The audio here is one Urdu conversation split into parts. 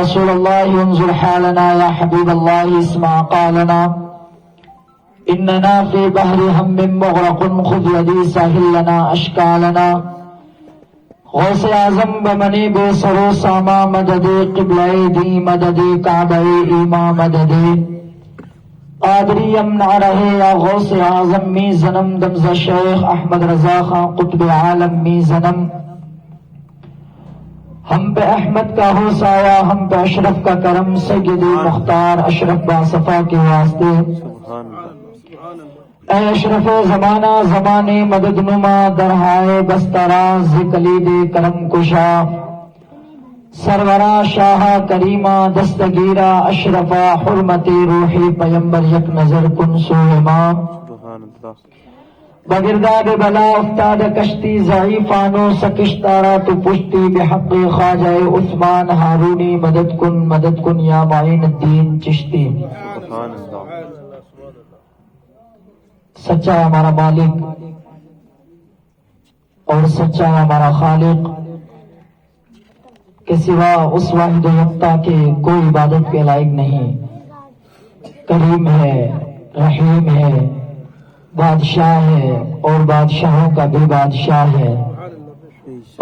رسول الله انظر حالنا يا حبيب الله اسمع قالنا إننا في بحر هم مغرق خذ يدي ساحل لنا أشكالنا غوث اعظم بمنی بے سرو ساما مددی قبلہ دی مددی کعبہ ایما مددی قادری امنع رہے یا غوث اعظم می زنم دمز شیخ احمد رضا خان قطب عالم می زنم ہم پہ احمد کا ہو سایہ ہم پہ اشرف کا کرم سید مختار اشرف باصفا کے واسطے اے اشرف زمانہ زمانے مدد نما درہائے بستراز کلید کرم کشا سرورا شاہ کریمہ دستگیرہ اشرفا حرمت روحی پیمبر یک نظر کن سو امام بگرداد بلا افتاد کشتی ضعیفانو سکشتارا تو پشتی بحق خواجہ عثمان ہارونی مدد کن یا معین الدین چشتی سچا ہمارا مالک اور سچا ہمارا خالق کے سوا اس واحد یکتا کے کوئی عبادت کے لائق نہیں. کریم ہے، رحیم ہے، بادشاہ ہے اور بادشاہوں کا بھی بادشاہ ہے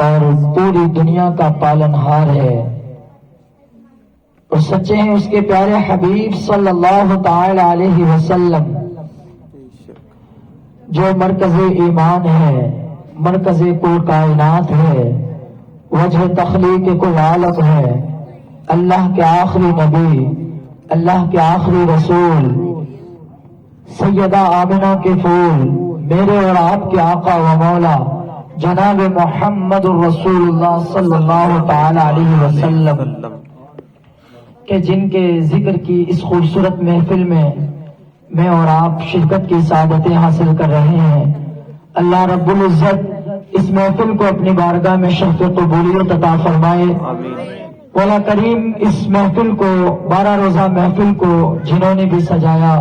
اور پوری دنیا کا پالنہار ہے. اور سچے ہیں اس کے پیارے حبیب صلی اللہ تعالی علیہ وسلم جو مرکز ایمان ہے، مرکز کل کائنات ہے، وجہ تخلیق کل عالم ہے، اللہ کے آخری نبی، اللہ کے آخری رسول، سیدہ آمنہ کے پھول، میرے اور آپ کے آقا و مولا جناب محمد الرسول اللہ صلی اللہ تعالی علیہ وسلم کہ جن کے ذکر کی اس خوبصورت محفل میں اور آپ شرکت کی سعادتیں حاصل کر رہے ہیں. اللہ رب العزت اس محفل کو اپنی بارگاہ میں شرف قبولیت عطا فرمائے. مولا کریم اس محفل کو 12 روزہ محفل کو جنہوں نے بھی سجایا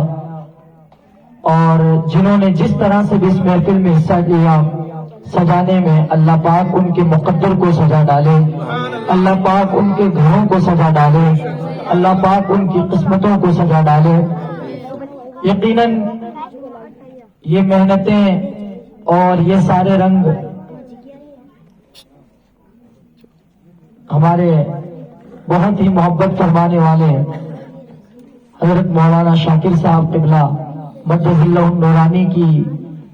اور جنہوں نے جس طرح سے بھی اس محفل میں حصہ لیا سجانے میں، اللہ پاک ان کے مقدر کو سجا ڈالے، اللہ پاک ان کے گھروں کو سجا ڈالے، اللہ پاک ان کی قسمتوں کو سجا ڈالے. یقیناً یہ محنتیں اور یہ سارے رنگ ہمارے بہت ہی محبت فرمانے والے حضرت مولانا شاکر صاحب قبلہ مدد اللہ نورانی کی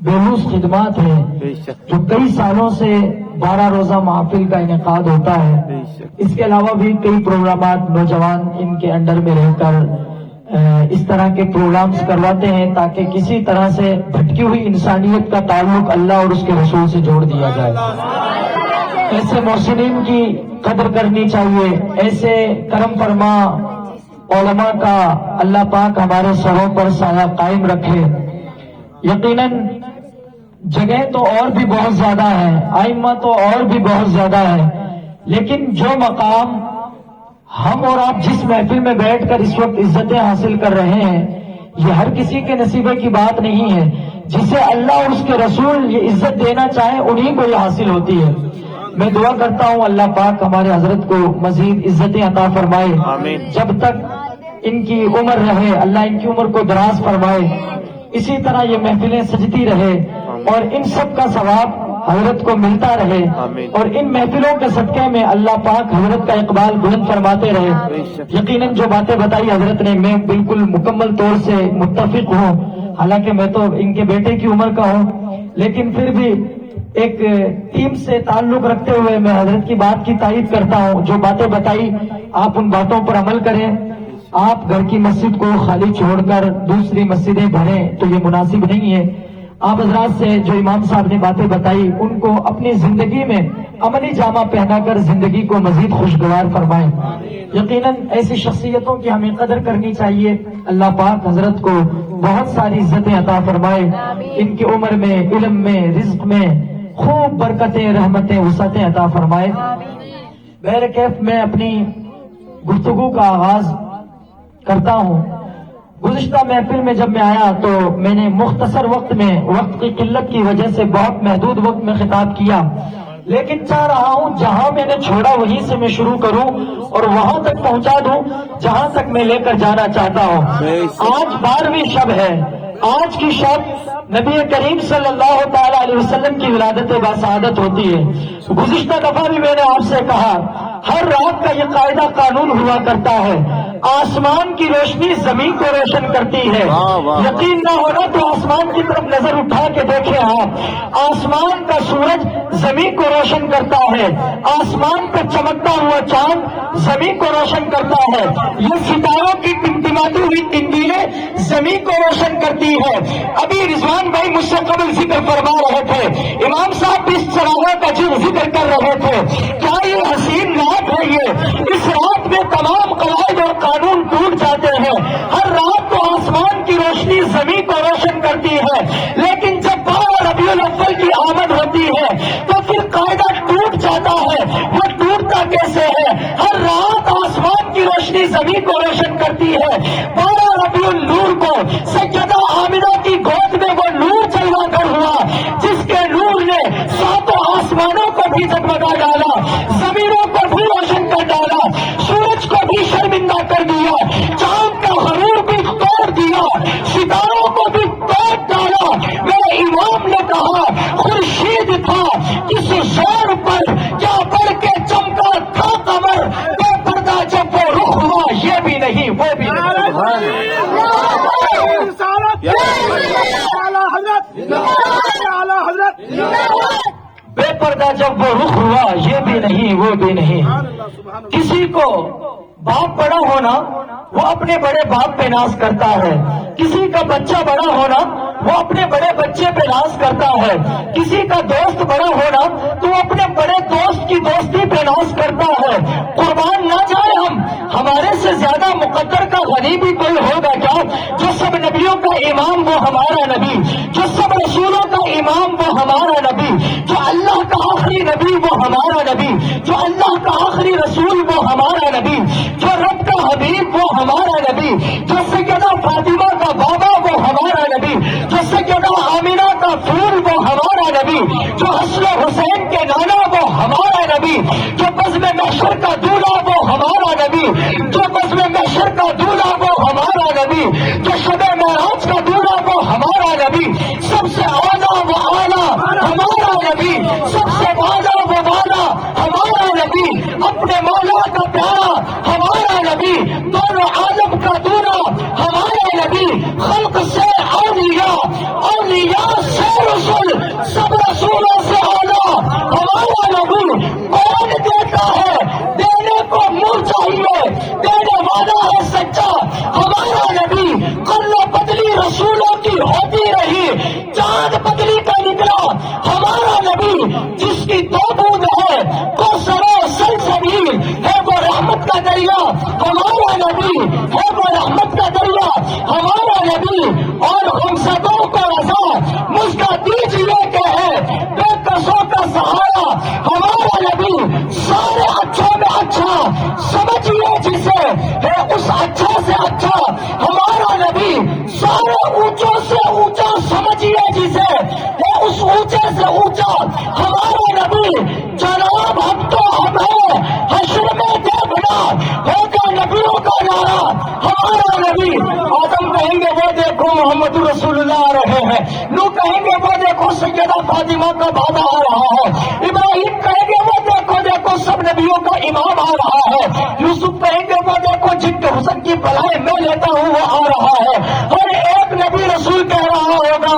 بےلوس خدمات ہیں جو کئی سالوں سے 12 روزہ محفل کا انعقاد ہوتا ہے. اس کے علاوہ بھی کئی پروگرامات نوجوان ان کے انڈر میں رہ کر اس طرح کے پروگرامز کرواتے ہیں تاکہ کسی طرح سے بھٹکی ہوئی انسانیت کا تعلق اللہ اور اس کے رسول سے جوڑ دیا جائے. ایسے محسنین کی قدر کرنی چاہیے. ایسے کرم فرما علماء کا اللہ پاک ہمارے سروں پر سایہ قائم رکھے. یقیناً جگہ تو اور بھی بہت زیادہ ہے، ائمہ تو اور بھی بہت زیادہ ہے، لیکن جو مقام ہم اور آپ جس محفل میں بیٹھ کر اس وقت عزتیں حاصل کر رہے ہیں یہ ہر کسی کے نصیبے کی بات نہیں ہے. جسے اللہ اور اس کے رسول یہ عزت دینا چاہے انہیں کو یہ حاصل ہوتی ہے. میں دعا کرتا ہوں اللہ پاک ہمارے حضرت کو مزید عزتیں عطا فرمائے. جب تک ان کی عمر رہے اللہ ان کی عمر کو دراز فرمائے. اسی طرح یہ محفلیں سجتی رہے اور ان سب کا ثواب حضرت کو ملتا رہے اور ان محفلوں کے صدقے میں اللہ پاک حضرت کا اقبال بلند فرماتے رہے. یقیناً جو باتیں بتائی حضرت نے میں بالکل مکمل طور سے متفق ہوں. حالانکہ میں تو ان کے بیٹے کی عمر کا ہوں لیکن پھر بھی ایک ٹیم سے تعلق رکھتے ہوئے میں حضرت کی بات کی تائید کرتا ہوں. جو باتیں بتائی آپ ان باتوں پر عمل کریں. آپ گھر کی مسجد کو خالی چھوڑ کر دوسری مسجدیں بھریں تو یہ مناسب نہیں ہے. آپ حضرات سے جو امام صاحب نے باتیں بتائی ان کو اپنی زندگی میں عملی جامہ پہنا کر زندگی کو مزید خوشگوار فرمائیں. یقیناً ایسی شخصیتوں کی ہمیں قدر کرنی چاہیے. اللہ پاک حضرت کو بہت ساری عزتیں عطا فرمائے. ان کی عمر میں، علم میں، رزق میں خوب برکتیں، رحمتیں، وسعتیں عطا فرمائے. بہرکیف میں اپنی گفتگو کا آغاز کرتا ہوں. گزشتہ محفل میں جب میں آیا تو میں نے مختصر وقت میں، وقت کی قلت کی وجہ سے بہت محدود وقت میں خطاب کیا، لیکن چاہ رہا ہوں جہاں میں نے چھوڑا وہیں سے میں شروع کروں اور وہاں تک پہنچا دوں جہاں تک میں لے کر جانا چاہتا ہوں۔ آج 12ویں شب ہے۔ آج کی شب نبی کریم صلی اللہ تعالی علیہ وسلم کی ولادت باسعادت ہوتی ہے۔ گزشتہ دفعہ بھی میں نے آپ سے کہا ہر رات کا یہ قاعدہ قانون ہوا کرتا ہے، آسمان کی روشنی زمین کو روشن کرتی ہے۔ یقین نہ ہونا تو آسمان کی طرف نظر اٹھا کے دیکھیں آپ، آسمان کا سورج زمین کو روشن کرتا ہے، آسمان پر چمکتا ہوا چاند زمین کو روشن کرتا ہے، یہ ستاروں کی ٹمٹماتی ہوئی تندیلیں زمین کو روشن کرتی ہے۔ ابھی رضوان بھائی مجھ سے قبل ذکر فرما رہے تھے، امام صاحب بھی اس چراغا کا ذکر کر رہے تھے، کیا یہ حسین رات ہے؟ یہ اس رات میں تمام قواعد اور قانون ٹوٹ جاتے ہیں۔ ہر رات تو آسمان کی روشنی زمین کو روشن کرتی ہے، لیکن جب 12 ربیع الاول کی آمد ہوتی ہے تو پھر قاعدہ ٹوٹ جاتا ہے۔ وہ ٹوٹتا کیسے ہے؟ ہر رات آسمان کی روشنی زمین کو روشن کرتی ہے۔ 12 ربیع النور کو سیدہ آمنہ کی گود میں وہ نور جلوہ کر ہوا جس کے نور نے 7 آسمانوں کو بھی جگمگا ڈالا، زمینوں کو بھی روشن کر ڈالا، سورج کو بھی شرمندہ کر دیا، چاند کا غرور بھی توڑ دیا، ستاروں کو بھی توڑ ڈالا۔ میرے امام نے کہا خورشید تھا کس زور پر کیا بڑھ کے چمکا تھا قمر، بے پردہ جب وہ رخ ہوا یہ بھی نہیں وہ بھی نہیں۔ بے پردہ جب وہ رخ ہوا یہ بھی نہیں وہ بھی نہیں۔ کسی کو باپ بڑا ہونا وہ اپنے بڑے باپ پہ ناز کرتا ہے، کسی کا بچہ بڑا ہونا وہ اپنے بڑے بچے پہ ناز کرتا ہے، کسی کا دوست بڑا ہونا تو وہ اپنے بڑے دوست کی دوستی پہ ناز کرتا ہے۔ قربان نہ جائے ہمارے سے زیادہ مقدر کا غنی بھی کوئی ہوگا کیا؟ جو سب نبیوں کا امام وہ ہمارا نبی، جو سب رسولوں کا امام وہ ہمارا نبی، جو اللہ کا آخری نبی وہ ہمارا نبی، جو اللہ کا آخری رسول وہ ہمارا نبی، جو رب کا حبیب وہ ہمارا نبی، جو سیدہ فاطمہ کا بابا وہ ہمارا نبی، جو سیدہ آمنہ کا پھول وہ ہمارا نبی، جو حسن حسین کے نانا وہ ہمارا نبی، جو بزم محشر کا دولہا وہ ہمارا نبی، جو بزم محشر کا دولہا وہ ہمارا نبی، جو شب معراج کا دولہا وہ ہمارا نبی، سب سے اعلیٰ و اعلیٰ ہمارا نبی، سب سے والا و والا ہمارا نبی، اپنے مولا کا پیارا ہمارا نبی، دونوں عالم کا دولہا ہمارا نبی، خلق سے اولیاء، اولیاء سے رسول، سب رسولوں سے اعلیٰ ہمارا نبی۔ کون دیتا ہے؟ دینے کو منہ چاہیے، دینے والا ہے سچا ہمارا نبی۔ قلہ بدلی رسولوں کی ہوتی رہی، چاند بدلی کا نکلا ہمارا نبی، جس کی 2 بوند ہے کوثر و سلسبیل، ہے وہ رحمت کا دریا ہمارا نبی، ہے وہ رحمت کا دریا ہمارا نبی۔ اور ہم سبوں کو رضا مجھ کا دیجیے کہ ہے بے کسوں کا سہارا ہمارا نبی۔ سارے اچھوں میں اچھا سمجھیے جسے، ہے اس اچھا سے اچھا ہمارا نبی۔ سارے اونچوں سے اونچا سمجھیے جسے، ہے اس اونچے سے اونچا ہمارا نبی۔ جناب ہم تو ہم ہیں، حشر میں دیکھنا ہوگا نبیوں کا نعرہ ہمارا نبی۔ آدم کہیں گے وہ دیکھو محمد رسول اللہ آ رہے ہیں، نو کہیں گے وہ دیکھو سیدہ فاطمہ کا بابا آ رہا ہے، ابراہیم کہیں گے وہ دیکھو دیکھو سب نبیوں کا امام آ رہا ہے، یوسف کہیں گے وہ دیکھو جن کے حسن کی بلائیں میں لیتا ہوں وہ آ رہا ہے۔ اور ایک نبی رسول کہہ رہا ہوگا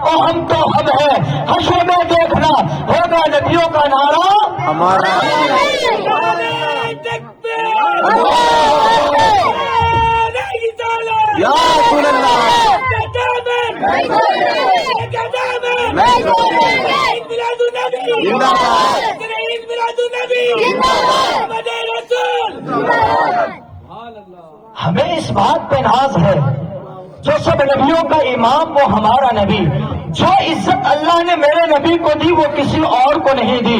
اور ہم تو ہم ہیں، حشر میں دیکھنا ہوگا نبیوں کا نعرہ ہمارا۔ یا رسول اللہ ہمیں اس بات پہ ناز ہے جو سب نبیوں کا امام وہ ہمارا نبی، جو عزت اللہ نے میرے نبی کو دی وہ کسی اور کو نہیں دی،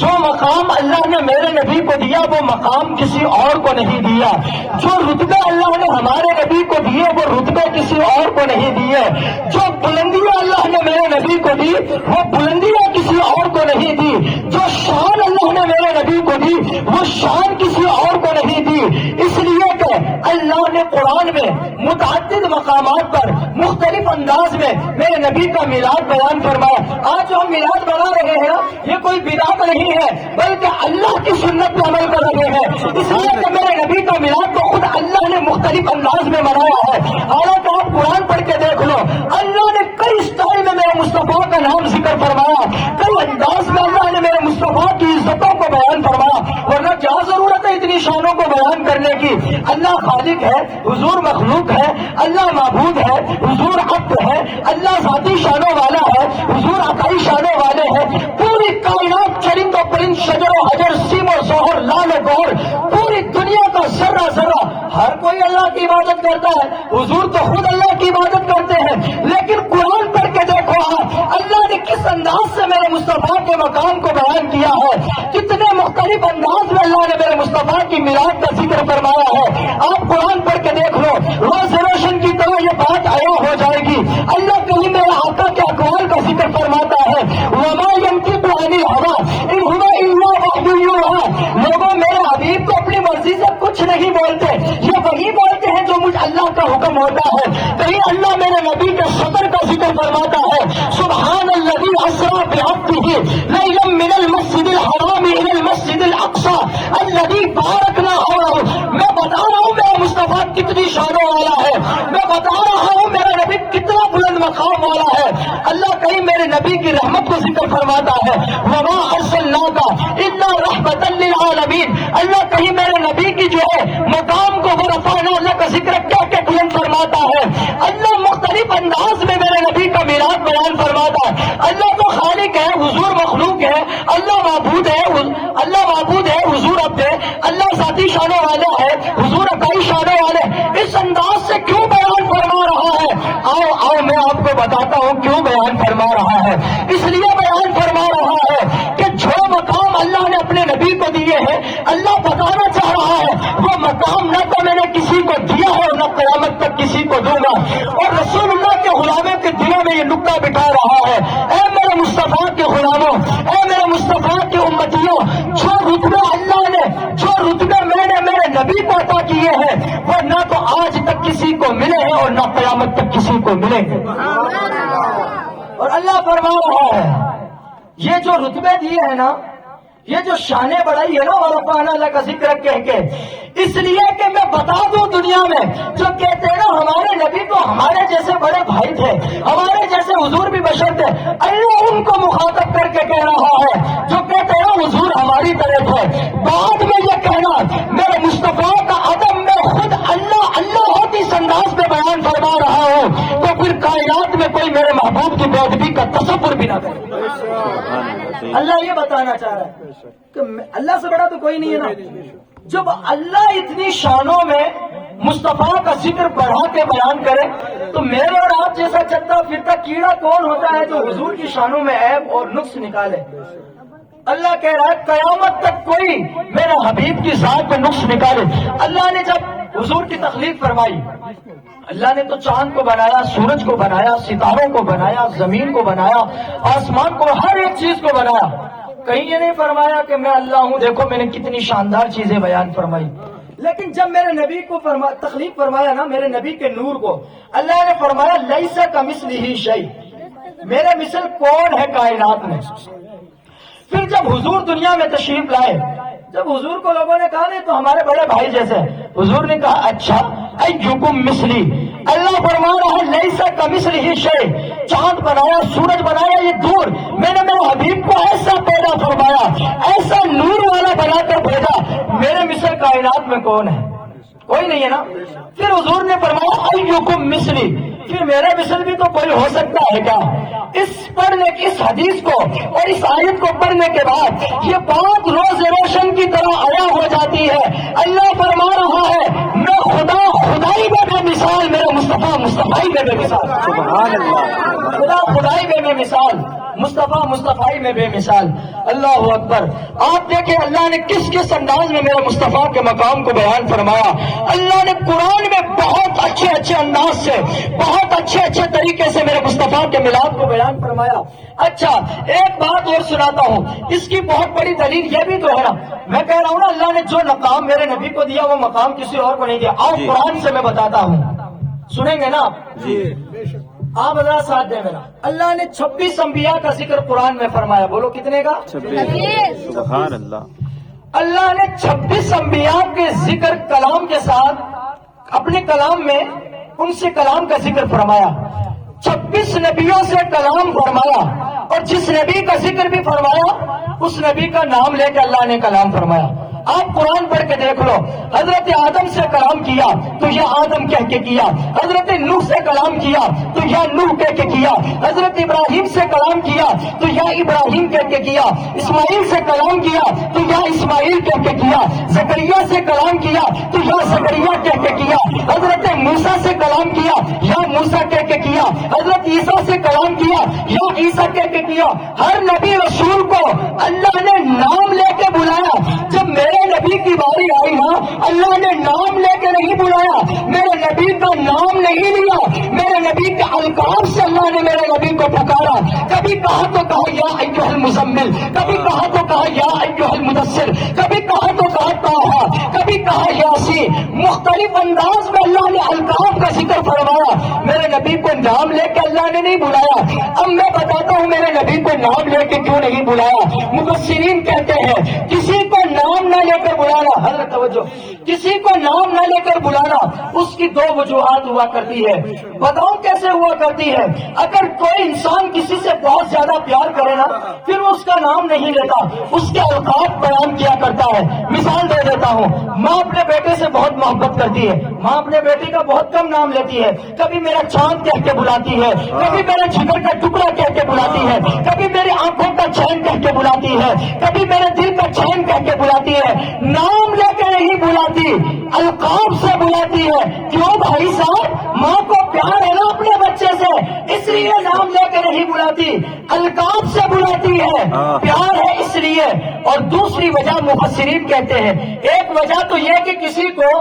جو مقام اللہ نے میرے نبی کو دیا وہ مقام کسی اور کو نہیں دیا، جو رتبے اللہ نے ہمارے نبی کو دیے وہ رتبے کسی اور کو نہیں دیے، جو بلندیاں اللہ نے میرے نبی کو دی وہ بلندیاں کسی اور کو نہیں دی، جو شان اللہ نے میرے نبی کو دی وہ شان کسی اور کو نہیں دی، اس لیے کہ اللہ نے قرآن میں متعدد مقامات پر مختلف انداز میں میرے نبی کا میلاد بیان فرمایا۔ آج جو ہم میلاد بنا رہے ہیں یہ کوئی بدعت نہیں ہے بلکہ اللہ کی سنت پہ عمل کر رہے ہیں، اس لیے کہ میرے نبی کا میلاد تو خود اللہ نے مختلف انداز میں منایا ہے۔ حالانکہ آپ قرآن پڑھ کے دیکھ لو، اللہ نے کئی اسٹائل میں میرے مصطفیٰ کا نام ذکر فرمایا، کئی انداز میں اللہ نے میرے مصطفیٰ کی عزتوں کو بیان فرمایا، ورنہ کیا ضرورت ہے اتنی شانوں کو بیان کرنے کی؟ اللہ خالق ہے، حضور مخلوق ہے، اللہ معبود ہے، حضور عبد ہے، اللہ ذاتی شانوں والا ہے، حضور عطائی شانوں والے ہیں، پوری کائنات چرند و پرند شجر و حجر سیم و زہر لال و گور پوری دنیا کا ذرہ ذرہ ہر کوئی اللہ کی عبادت کرتا ہے، حضور تو خود اللہ کی عبادت کرتے ہیں، لیکن قرآن پڑھ کے دیکھو اللہ نے کس انداز سے میرے مصطفیٰ کے مقام کو بیان کیا ہے، کتنے مختلف انداز میں اللہ نے میرے مصطفیٰ کی میلاد کا ذکر فرمایا ہے۔ آپ قرآن پڑھ کے دیکھ لو، روز روشن کی طرح یہ بات عیاں ہو جائے گی۔ اللہ کہیں میرے آقا کے اقوال کا ذکر فرماتا ہے، وَمَا يَنطِقُ عَنِ الْهَوَىٰ إِنْ هُوَ إِلَّا وَحْيٌ يُوحَىٰ۔ لوگوں میرے حبیب کو اپنی مرضی سے کچھ نہیں بولتے، یہ وہی بولتے ہیں جو مجھ اللہ کا حکم ہوتا ہے۔ کہیں اللہ میرے نبی کے صدر کا ذکر فرماتا ہے، سبحان الذی اسریٰ بعبدہ لیلا من المسجد الحرام الی المسجد الاقصیٰ الذی بارکنا حولہ۔ میں بتا رہا ہوں میرا مصطفیٰ کتنی شانوں والا ہے، میں بتا رہا ہوں میرا نبی کتنا بلند مقام والا ہے۔ اللہ کہیں میرے نبی کی رحمت کو ذکر فرماتا ہے، وما ارسلناک الا رحمۃ للعالمین۔ اللہ کہیں میرے نبی کی جو ہے مقام کو ورفعنا اللہ کا ذکر کیا کہ بلند فرماتا ہے۔ اللہ مختلف انداز میں میرے نبی کا میلاد بیان فرماتا ہے۔ اللہ تو خالق ہے، حضور مخلوق ہے، اللہ معبود ہے، حضور عبد ہے، اللہ ذاتی شانوں والا ہے، حضور عطائی شانوں والے۔ اس انداز سے کیوں بیان فرما رہا ہے؟ آؤ میں آپ کو بتاتا ہوں کیوں بیان فرما رہا ہے۔ اس لیے بیان فرما رہا ہے کہ جو مقام اللہ نے اپنے نبی کو دیے ہیں، اللہ بتانا چاہ رہا ہے وہ مقام نہ تو میں نے کسی کو دیا ہے اور نہ قیامت تک کسی کو دوں گا، اور رسول اللہ کے غلاموں کے دلوں میں یہ نکتہ بٹھا رہا ہے، اے میرے مصطفیٰ کے غلاموں، اے میرے مصطفیٰ کے امتیوں، جو رتبے اللہ نے، جو رتبے میں نے میرے نبی کو عطا کیے ہیں وہ نہ تو آج تک کسی کو ملے ہیں اور نہ قیامت تک کسی کو ملیں گے۔ اور اللہ فرما رہا ہے یہ جو رتبے دیے ہیں نا، یہ جو شان بڑائی ہے نا ورفعنا اللہ کا ذکر کہہ کے، اس لیے کہ میں بتا دوں دنیا میں جو کہتے ہیں نا ہمارے نبی تو ہمارے جیسے بڑے بھائی تھے، ہمارے جیسے حضور بھی بشر تھے، اللہ ان کو مخاطب کر کے کہہ رہا ہے جو کہتے ہیں نا حضور ہماری طرح تھے۔ بعد میں یہ کہنا میرے مصطفیٰ کا عدم میں خود اللہ ہوتی اس انداز میں بیان فرما رہا ہوں تو پھر کائنات میں کوئی میرے محبوب کی بےادبی کا تصور بھی نہ کرے۔ اللہ یہ بتانا چاہ رہا ہے کہ اللہ سے بڑا تو کوئی نہیں ہے نا۔ جب اللہ اتنی شانوں میں مصطفیٰ کا ذکر بڑھا کے بیان کرے تو میرے اور آپ جیسا چلتا پھرتا کیڑا کون ہوتا ہے جو حضور کی شانوں میں عیب اور نقص نکالے؟ اللہ کہہ رہا ہے قیامت تک کوئی میرے حبیب کی ذات میں نقص نکالے۔ اللہ نے جب حضور کی تخلیق فرمائی، اللہ نے تو چاند کو بنایا، سورج کو بنایا، ستاروں کو بنایا، زمین کو بنایا، آسمان کو، ہر ایک چیز کو بنایا۔ کہیں یہ نہیں فرمایا کہ میں اللہ ہوں، دیکھو میں نے کتنی شاندار چیزیں بیان فرمائی۔ لیکن جب میرے نبی کو تخلیق فرمایا نا، میرے نبی کے نور کو، اللہ نے فرمایا لیس کمثلہ شیء، میرے مثل کون ہے کائنات میں؟ پھر جب حضور دنیا میں تشریف لائے، جب حضور کو لوگوں نے کہا نہیں تو ہمارے بڑے بھائی جیسے، حضور نے کہا اچھا ایکم مثلی، اللہ فرما رہا ہے لیس کمثلہ شیء، چاند بنایا، سورج بنایا، یہ دور، میں نے میرے حبیب کو ایسا پیدا فرمایا، ایسا نور والا بنا کر بھیجا، میرے مثل کائنات میں کون ہے؟ کوئی نہیں ہے نا۔ پھر حضور نے فرمایا ایکم مثلی، پھر میرے مثل بھی تو کوئی ہو سکتا ہے کیا؟ اس حدیث کو اور اس آیت کو پڑھنے کے بعد یہ بات روز روشن کی طرح عیاں ہو جاتی ہے۔ اللہ فرما رہا ہے میں خدائی میں بے مثال، میرے مصطفیٰ مصطفیٰ میں بے مثال، خدا خدائی میں مثال، مصطفیٰ مصطفی میں بے مثال۔ اللہ اکبر۔ آپ دیکھیں اللہ نے کس کس انداز میں میرے مصطفیٰ کے مقام کو بیان فرمایا۔ اللہ نے قرآن میں بہت اچھے انداز سے، بہت اچھے طریقے سے میرے مصطفیٰ کے میلاد کو بیان فرمایا۔ اچھا ایک بات اور سناتا ہوں، اس کی بہت بڑی دلیل یہ بھی تو ہے نا، میں کہہ رہا ہوں نا اللہ نے جو مقام میرے نبی کو دیا وہ مقام کسی اور کو نہیں دیا۔ آؤ قرآن سے میں بتاتا ہوں، سنیں گے نا جی؟ آپ حضرات ساتھ دیں میرا۔ اللہ نے 26 انبیاء کا ذکر قرآن میں فرمایا، بولو کتنے کا؟ 26۔ سبحان اللہ۔ اللہ نے 26 انبیاء کے ذکر کلام کے ساتھ اپنے کلام میں ان سے کلام کا ذکر فرمایا، 26 نبیوں سے کلام فرمایا، اور جس نبی کا ذکر بھی فرمایا اس نبی کا نام لے کے اللہ نے کلام فرمایا۔ آپ قرآن پڑھ کے دیکھ لو، حضرت آدم سے کلام کیا تو یا آدم کہہ کے کیا، حضرت نوح سے کلام کیا تو یا نوح کہہ کے کیا، حضرت ابراہیم سے کلام کیا تو یا ابراہیم کہہ کے کیا، اسماعیل سے کلام کیا تو یا اسماعیل کہہ کے کیا، زکریا سے کلام کیا تو یا زکریا کہہ کے کیا، حضرت موسیٰ سے کلام کیا یا موسیٰ کہہ کے کیا، حضرت عیسیٰ سے کلام کیا یا عیسیٰ کہہ کے کیا۔ ہر نبی رسول کو اللہ نے نام لے کے بلایا۔ جب میرے نبی کی باری آئی نا، اللہ نے نام لے کے نہیں بلایا، میرے نبی کا نام نہیں لیا، میرے نبی کے القاب سے اللہ نے میرے نبی کو پکارا۔ کبھی کہا تو کہا یا ایھا المزمل، کبھی کہا تو کہا یا ایھا المدثر، کبھی کہا تو کہا طٰہٰ، کبھی کہا یاسین۔ مختلف انداز میں اللہ نے القاب کا ذکر فرمایا، میرے نبی کو نام لے کے اللہ نے نہیں بلایا۔ اب میں بتاتا ہوں میرے نبی کو نام لے کے کیوں نہیں بلایا۔ مفسرین کہتے ہیں کسی کو نام نہ لے کر بلانا، حضرت توجہ، کسی کو نام نہ لے کر بلانا اس کی دو وجوہات ہوا کرتی ہے۔ بتاؤ کیسے ہوا کرتی ہے؟ اگر کوئی انسان کسی سے بہت زیادہ پیار کرے نا، پھر وہ اس کا نام نہیں لیتا، اس کے القاب بیان کیا کرتا ہے۔ مثال دے دیتا ہوں، ماں اپنے بیٹے سے بہت محبت کرتی ہے، ماں اپنے بیٹے کا بہت کم نام لیتی ہے، کبھی میرا چاند کہہ کے بلاتی ہے، کبھی میرا جگر کا ٹکڑا کہہ کے بلاتی ہے، کبھی میری آنکھوں کا چین کہہ کے بلاتی ہے، کبھی میرے دل کا چین کہہ کے بلاتی ہے۔ نام لے کے نہیں بلاتی، القاب سے بلاتی ہے۔ کیوں بھائی صاحب؟ ماں کو پیار ہے نا اپنے بچے سے، اس لیے نام لے کے نہیں بلاتی، القاب سے بلاتی ہے، پیار ہے اس لیے۔ اور دوسری وجہ مفسرین کہتے ہیں، ایک وجہ تو یہ کہ کسی کو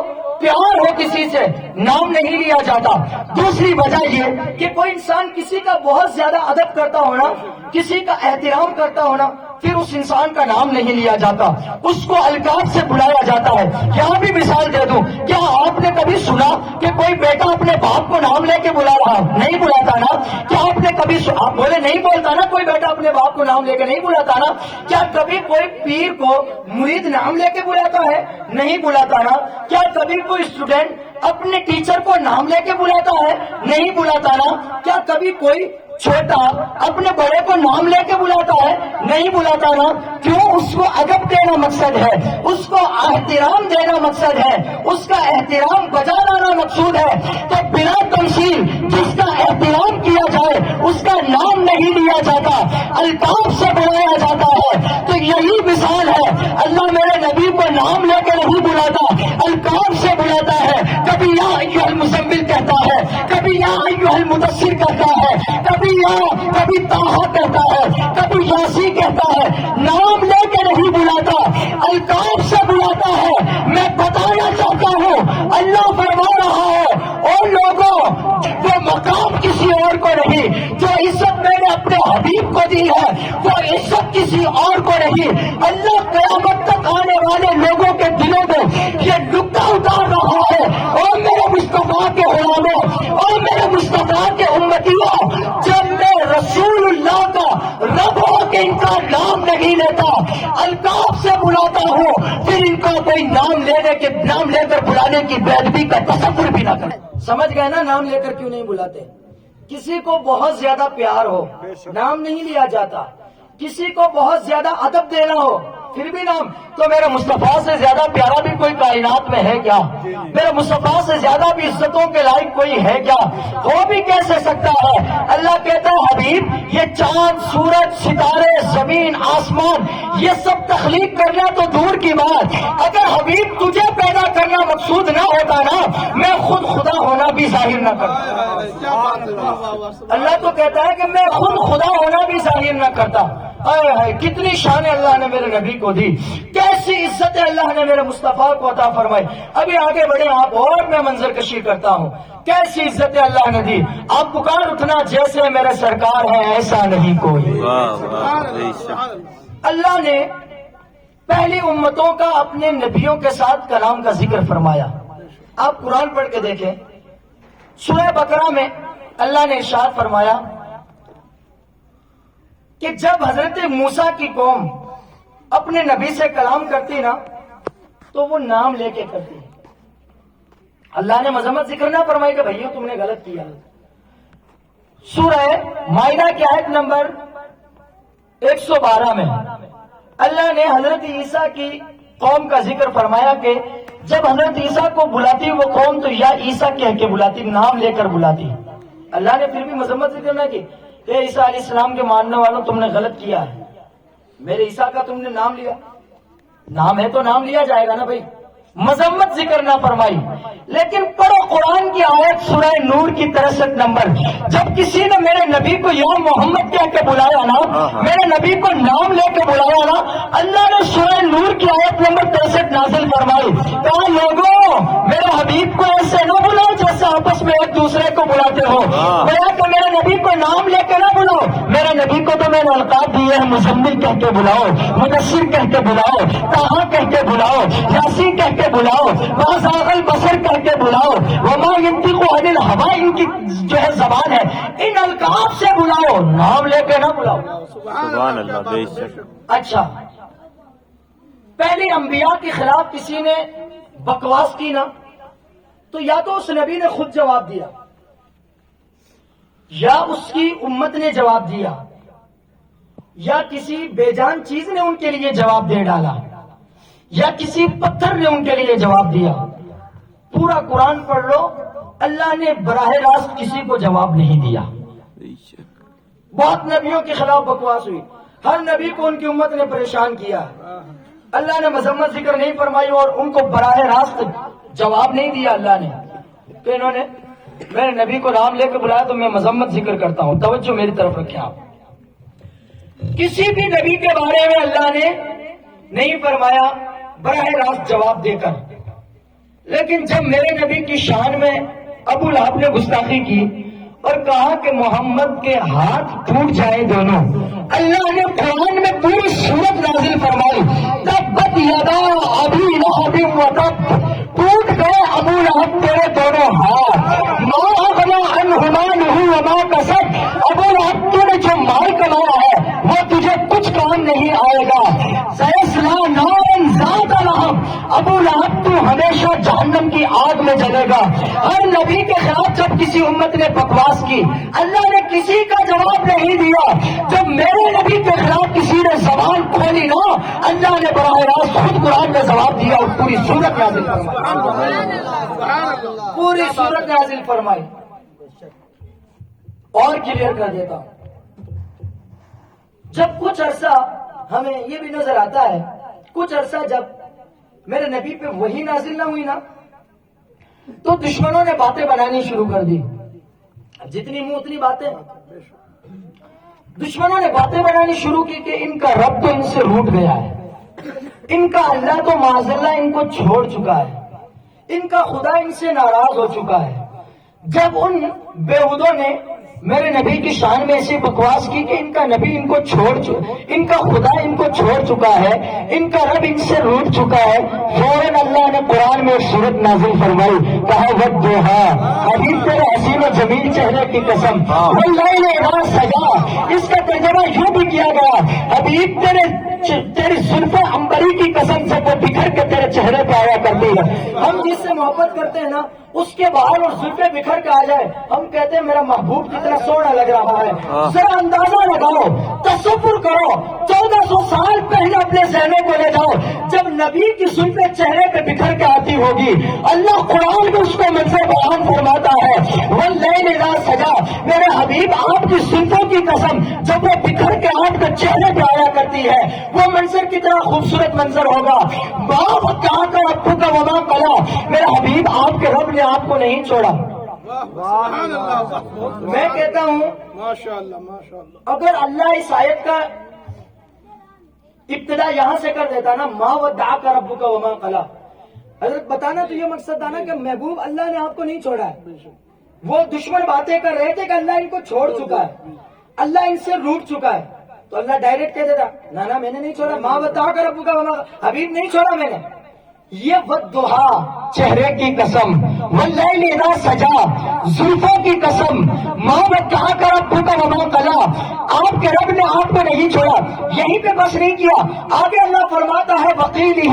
پیار ہو کسی سے نام نہیں لیا جاتا، دوسری وجہ یہ کہ کوئی انسان کسی کا بہت زیادہ ادب کرتا ہونا، کسی کا احترام کرتا ہونا، پھر اس انسان کا نام نہیں لیا جاتا، اس کو القاب سے بلایا جاتا ہے۔ یہاں بھی مثال دے دوں، کیا آپ نے کبھی سنا کہ کوئی بیٹا اپنے باپ کو نام لے کے بلا رہا؟ نہیں بلاتا نا۔ کیا آپ نے کبھی آپ بولے نہیں بولتا نا، کوئی بیٹا اپنے باپ کو نام لے کے نہیں بلاتا نا۔ کیا کبھی کوئی پیر کو مرید نام لے کے بلاتا ہے؟ نہیں بلاتا نا۔ کیا کبھی کوئی اسٹوڈنٹ اپنے ٹیچر کو نام لے کے بلاتا ہے؟ نہیں بلاتا نا۔ کیا کبھی کوئی چھوٹا اپنے بڑے کو نام لے کے بلاتا ہے؟ نہیں بلاتا نا۔ کیوں؟ اس کو ادب دینا مقصد ہے، اس کو احترام دینا مقصد ہے، اس کا احترام بجا لانا مقصود ہے۔ تو بلا تمثیل جس کا احترام کیا جائے اس کا نام نہیں لیا جاتا، القاب سے بلایا جاتا ہے۔ تو یہی مثال ہے، اللہ میرے نبی کو نام لے کے نہیں بلاتا، القاب سے بلاتا ہے۔ کبھی یا ایھا المزمل کہتا ہے، کبھی یا ایھا المدثر کہتا ہے، کبھی طٰہٰ کہتا ہے، کبھی یاسین کہتا ہے۔ نام لے کے نہیں بلاتا، القاب سے بلاتا ہے۔ میں بتانا چاہتا ہوں اللہ فرما رہا ہے، اور لوگوں جو مقام کسی اور کو نہیں، جو عزت میں نے اپنے حبیب کو دی ہے وہ عزت کسی اور کو نہیں۔ اللہ قیامت تک آنے والے لوگوں کے دلوں میں یہ نکتہ اتار رہا ہے، اور میرے مصطفیٰ کے غلاموں، اور میرے مصطفیٰ کے امتیوں، جب میں رسول اللہ کا رب ہو کے ان کا نام نہیں لیتا، القاب سے بلاتا ہوں، پھر ان کا کوئی نام لے کر بلانے کی بے ادبی کا تصور بھی نہ کرے۔ سمجھ گئے نا نام لے کر کیوں نہیں بلاتے؟ کسی کو بہت زیادہ پیار ہو نام نہیں لیا جاتا، کسی کو بہت زیادہ ادب دینا ہو پھر بھی نام۔ تو میرے مصطفیٰ سے زیادہ پیارا بھی کوئی کائنات میں ہے کیا؟ میرے مصطفیٰ سے زیادہ بھی عزتوں کے لائق کوئی ہے کیا؟ ہو بھی کیسے سکتا ہے؟ اللہ کہتا ہے حبیب یہ چاند، سورج، ستارے، زمین، آسمان، یہ سب تخلیق کرنا تو دور کی بات، اگر حبیب تجھے پیدا کرنا مقصود نہ ہوتا نا، میں خود خدا ہونا بھی ظاہر نہ کرتا. اللہ تو کہتا ہے کہ میں خود خدا ہونا بھی ظاہر نہ کرتا. آئے ہائے کتنی شان اللہ نے میرے نبی کو دی، کیسی عزت اللہ نے میرے مصطفیٰ کو عطا فرمائی. ابھی آگے بڑھے آپ اور میں منظر کشی کرتا ہوں. کیسی عزت اللہ نے دی. آپ پکار اٹھنا جیسے میرے سرکار ہے ایسا نہیں کوئی. اللہ نے پہلی امتوں کا اپنے نبیوں کے ساتھ کلام کا ذکر فرمایا. آپ قرآن پڑھ کے دیکھیں، سورہ بقرہ میں اللہ نے ارشاد فرمایا کہ جب حضرت موسیٰ کی قوم اپنے نبی سے کلام کرتی نا تو وہ نام لے کے کرتی. اللہ نے مذمت ذکر نہ فرمائی کہ بھائیو تم نے غلط کیا. سورہ مائدہ کی آیت نمبر 112 میں اللہ نے حضرت عیسیٰ کی قوم کا ذکر فرمایا کہ جب حضرت عیسیٰ کو بلاتی وہ قوم تو یا عیسیٰ کہہ کے بلاتی، نام لے کر بلاتی. اللہ نے پھر بھی مذمت ذکر نہ کی. اے عیسیٰ علیہ السلام کے ماننے والوں تم نے غلط کیا ہے، میرے عیسیٰ کا تم نے نام لیا. نام ہے تو نام لیا جائے گا نا بھائی. مذمت ذکر نہ فرمائی. لیکن پڑھو قرآن کی آیت سورہ نور کی 63 نمبر. جب کسی نے میرے نبی کو یا محمد کہہ کے بلایا نا، میرے نبی کو نام لے کے بلایا نا، اللہ نے سورہ نور کی آیت نمبر 63 نازل فرمائی. کہا لوگوں میرے حبیب کو ایسے نہ بلاؤ جیسے آپس میں ایک دوسرے کو بلاتے ہو. گویا کہ میرے نبی کو نام لے کے نہ بلاؤ. میرے نبی کو تو میں نے القاب دیے ہیں، مزمل کہہ کے بلاؤ، مدثر کہہ کے بلاؤ، طٰہٰ کہہ کے بلاؤ، یاسین کہہ کے بلاؤ، ما زاغ البصر کہہ کے بلاؤ، وما ينطق عن الهوى ان کی جو ہے زبان ہے. ان القاب سے بلاؤ، نام لے کے نہ بلاؤ. سبحان اللہ. بے شک. اچھا، پہلے انبیاء کے خلاف کسی نے بکواس کی نا تو یا تو اس نبی نے خود جواب دیا یا اس کی امت نے جواب دیا یا کسی بے جان چیز نے ان کے لیے جواب دے ڈالا یا کسی پتھر نے ان کے لیے جواب دیا. پورا قرآن پڑھ لو، اللہ نے براہ راست کسی کو جواب نہیں دیا. بے شک. بہت نبیوں کے خلاف بکواس ہوئی، ہر نبی کو ان کی امت نے پریشان کیا. اللہ نے مذمت ذکر نہیں فرمائی اور ان کو براہ راست جواب نہیں دیا. اللہ نے کہ انہوں نے میرے نبی کو نام لے کے بلایا تو میں مذمت ذکر کرتا ہوں. توجہ میری طرف رکھیں آپ. کسی بھی نبی کے بارے میں اللہ نے نہیں فرمایا براہ راست جواب دے کر. لیکن جب میرے نبی کی شان میں ابو لہب نے گستاخی کی اور کہا کہ محمد کے ہاتھ ٹوٹ جائے دونوں، اللہ نے قرآن میں پوری سورت نازل فرمائی. تبت یدا ابی لہب وتب، ٹوٹ گئے ابو لہب تیرے دونوں ہاتھ. ما اغنی عنہ مالہ وما کسب، ابو لہب تو نے جو مال کمایا ہے وہ تجھے کچھ کام نہیں آئے گا. سیصلی نارا ذات لہب، ابو لہب تو ہمیشہ جہنم کی آگ میں جلے گا. ہر نبی کے خلاف جب کسی امت نے بکواس کی اللہ نے کسی کا جواب نہیں دیا. جب میرے نبی کے خلاف کسی نے زبان کھولی نا اللہ نے براہ راست خود قرآن میں جواب دیا اور پوری سورت نازل فرمائی. پوری سورت نازل فرمائی. اور کلیئر کر دیتا ہوں، جب کچھ عرصہ ہمیں یہ بھی نظر آتا ہے، کچھ عرصہ جب میرے نبی پہ وہی نازل نہ ہوئی نا تو دشمنوں نے باتیں بنانی شروع کر دی. جتنی منہ اتنی باتیں. دشمنوں نے باتیں بنانی شروع کی کہ ان کا رب تو ان سے روٹ گیا ہے، ان کا اللہ تو معاذ اللہ ان کو چھوڑ چکا ہے، ان کا خدا ان سے ناراض ہو چکا ہے. جب ان بےہودوں نے میرے نبی کی شان میں ایسی بکواس کی کہ ان کا نبی ان کو ان کا خدا ان کو چھوڑ چکا ہے، ان کا رب ان سے روٹ چکا ہے، فوراً اللہ نے قرآن میں ایک سورت نازل فرمائی. کہا والضحیٰ، حبیب تیرے حسین و جمیل چہرے کی قسم، واللیل اذا سجا. اس کا ترجمہ یوں بھی کیا گیا حبیب تیری زلفیں عنبری کی قسم سے وہ بکھر کے تیرے چہرے پہ آیا کرتی ہے. ہم جس سے محبت کرتے ہیں نا اس کے باہر اور زلفیں بکھر کے آ جائے ہم کہتے ہیں میرا محبوب کتنا سونا لگ رہا ہے. ذرا اندازہ لگاؤ، تصور کرو، 1400 سال پہلے اپنے ذہنوں کو لے جاؤ جب نبی کی زلفیں چہرے پہ بکھر کے آتی ہوگی. اللہ قرآن میں اس کو منظر بیان فرماتا ہے واللیل اذا سجا. میرے حبیب آپ کی زلفوں کی قسم جب وہ بکھر کے آپ کے چہرے پہ آیا کرتی ہے وہ منظر کتنا خوبصورت منظر ہوگا. باپ کہاں کا ابو کا وما کلا. میرے حبیب آپ کے رب نے آپ کو نہیں چھوڑا. سبحان اللہ میں کہتا ہوں ماشاء اللہ ماشاء اللہ. اگر اللہ اس آیت کا ابتدا یہاں سے کر دیتا نا، ماں ودعک ربک وما قلی، حضرت بتانا تو یہ مقصد تھا نا کہ محبوب اللہ نے آپ کو نہیں چھوڑا ہے. وہ دشمن باتیں کر رہے تھے کہ اللہ ان کو چھوڑ چکا ہے، اللہ ان سے روٹ چکا ہے، تو اللہ ڈائریکٹ کہہ دیتا نا میں نے نہیں چھوڑا، ماں ودعک ربک وما قلی، حبیب نہیں چھوڑا میں نے. یہ والضحیٰ چہرے کی قسم، واللیل اذا سجا زلفوں کی قسم، ماں ودعک ربک وما قلی، آپ کے رب نے آپ کو نہیں چھوڑا. یہیں پہ بس نہیں کیا، آگے اللہ فرماتا ہے وقیلہ،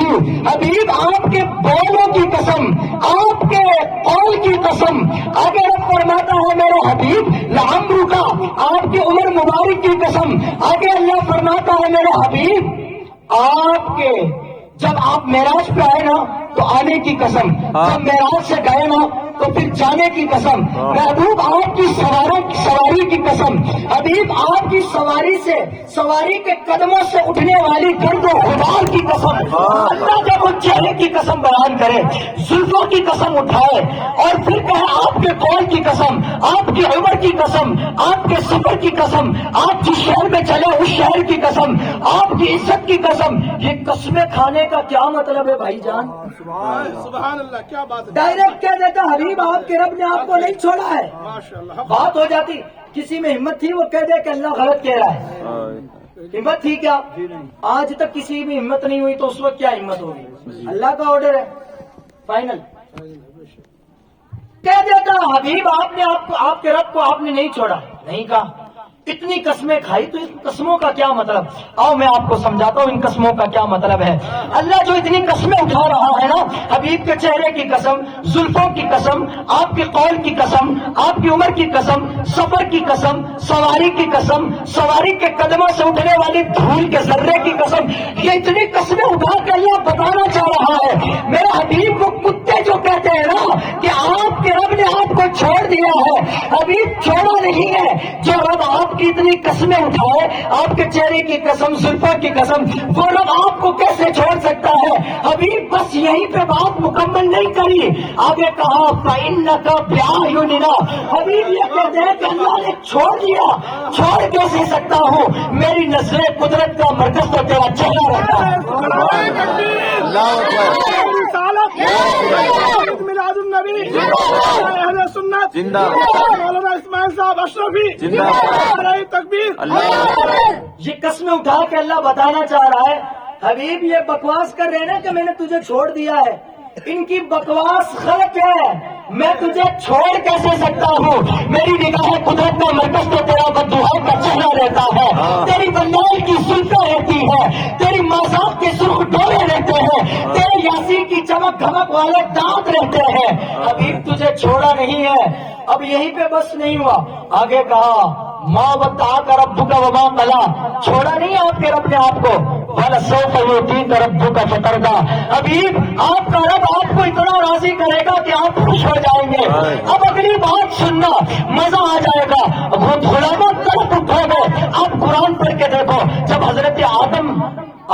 حبیب آپ کے بولوں کی قسم، آپ کے قول کی قسم. آگے رب فرماتا ہے میرے حبیب لعمرک، آپ کی عمر مبارک کی قسم. آگے اللہ فرماتا ہے میرے حبیب آپ کے جب آپ معراج پہ آئے نا تو آنے کی قسم، جب معراج سے گئے نا تو پھر جانے کی قسم. محبوب آپ کی سواری کی قسم، حبیب آپ کی سواری سے، سواری کے قدموں سے اٹھنے والی گرد و غبار کی قسم. اللہ جب وہ چہرے کی قسم بیان کرے، زلفوں کی قسم اٹھائے اور پھر کہے آپ کے قول کی قسم، آپ کی عمر کی قسم، آپ کے سفر کی قسم، آپ جس شہر میں چلے اس شہر کی قسم، آپ کی عزت کی قسم. یہ قسمیں کھانے کا کیا مطلب ہے بھائی جان؟ سبحان اللہ کیا بات ہے. ڈائریکٹ کہہ دیتا حبیب آپ کے رب نے آپ کو نہیں چھوڑا ہے. ماشاء اللہ بات ہو جاتی. کسی میں ہمت تھی وہ کہہ دے کہ اللہ غلط کہہ رہا ہے، ہمت تھی کیا؟ آج تک کسی میں ہمت نہیں ہوئی تو اس وقت کیا ہمت ہوگی؟ اللہ کا آرڈر ہے فائنل. کہہ دیتا حبیب آپ نے آپ کے رب کو آپ نے نہیں چھوڑا. نہیں کہا، اتنی قسمیں کھائی تو ان قسموں کا کیا مطلب؟ آؤ میں آپ کو سمجھاتا ہوں ان قسموں کا کیا مطلب ہے. اللہ جو اتنی قسمیں اٹھا رہا ہے نا، حبیب کے چہرے کی قسم، زلفوں کی قسم، آپ کے قول کی قسم، آپ کی عمر کی قسم، سفر کی قسم، سواری کی قسم، سواری کے قدموں سے اٹھنے والی دھول کے ذرے کی قسم. یہ اتنی قسمیں اٹھا کے اللہ بتانا چاہ رہا ہے میرے حبیب کو. کتے جو کہتے ہیں نا کہ آپ کے رب نے آپ کو چھوڑ دیا ہے، حبیب چھوڑا نہیں ہے. جو رب آپ کی اتنی قسمیں اٹھائے، آپ کے چہرے کی قسم، زلفوں کی قسم، وہ رب آپ کو کیسے چھوڑ سکتا ہے؟ حبیب بس یہیں پہ بات مکمل نہیں کری، آگے کہا فَإِنَّكَ بِأَعْيُنِنَا. حبیب یہ کہتے ہیں کہ اللہ نے چھوڑ دیا، چھوڑ کیسے سکتا ہوں؟ میری نظر قدرت کا مرکز تو تیرا چہرہ رہتا ہے. عید میلاد النبی، اہل سنت زندہ باد. مولانا اسماعیل صاحب اشرفی زندہ باد. نعرہ تکبیر. یہ قسمیں اٹھا کے اللہ بتانا چاہ رہا ہے حبیب یہ بکواس کر رہے ہیں نا کہ میں نے تجھے چھوڑ دیا ہے، ان کی بکواس غلط ہے. میں تجھے چھوڑ کیسے سکتا ہوں؟ میری نگاہ قدرت کا مرکز تو تیرا بددعا کا چہرہ رہتا ہے، تیری بندائی کی زلفیں رہتی ہے، تیری مذاق کے سرخ ڈورے رہتے ہیں، تیرے یاسین کی چمک دھمک والے دانت رہتے ہیں. حبیب تجھے چھوڑا نہیں ہے. اب یہیں پہ بس نہیں ہوا، آگے کہا ماں ودعک ربک وما قلی. چھوڑا نہیں آپ کے رب نے آپ کو. وَلَسَوْفَ يُعْطِيكَ رَبُّكَ فَتَرْضَىٰ. حبیب آپ کا رب آپ کو اتنا راضی کرے گا کہ آپ خوش ہو جائیں گے. اب اگلی بات سننا، مزہ آ جائے گا. غلاما طرف اٹھو گے. آپ قرآن پڑھ کے دیکھو، جب حضرت آدم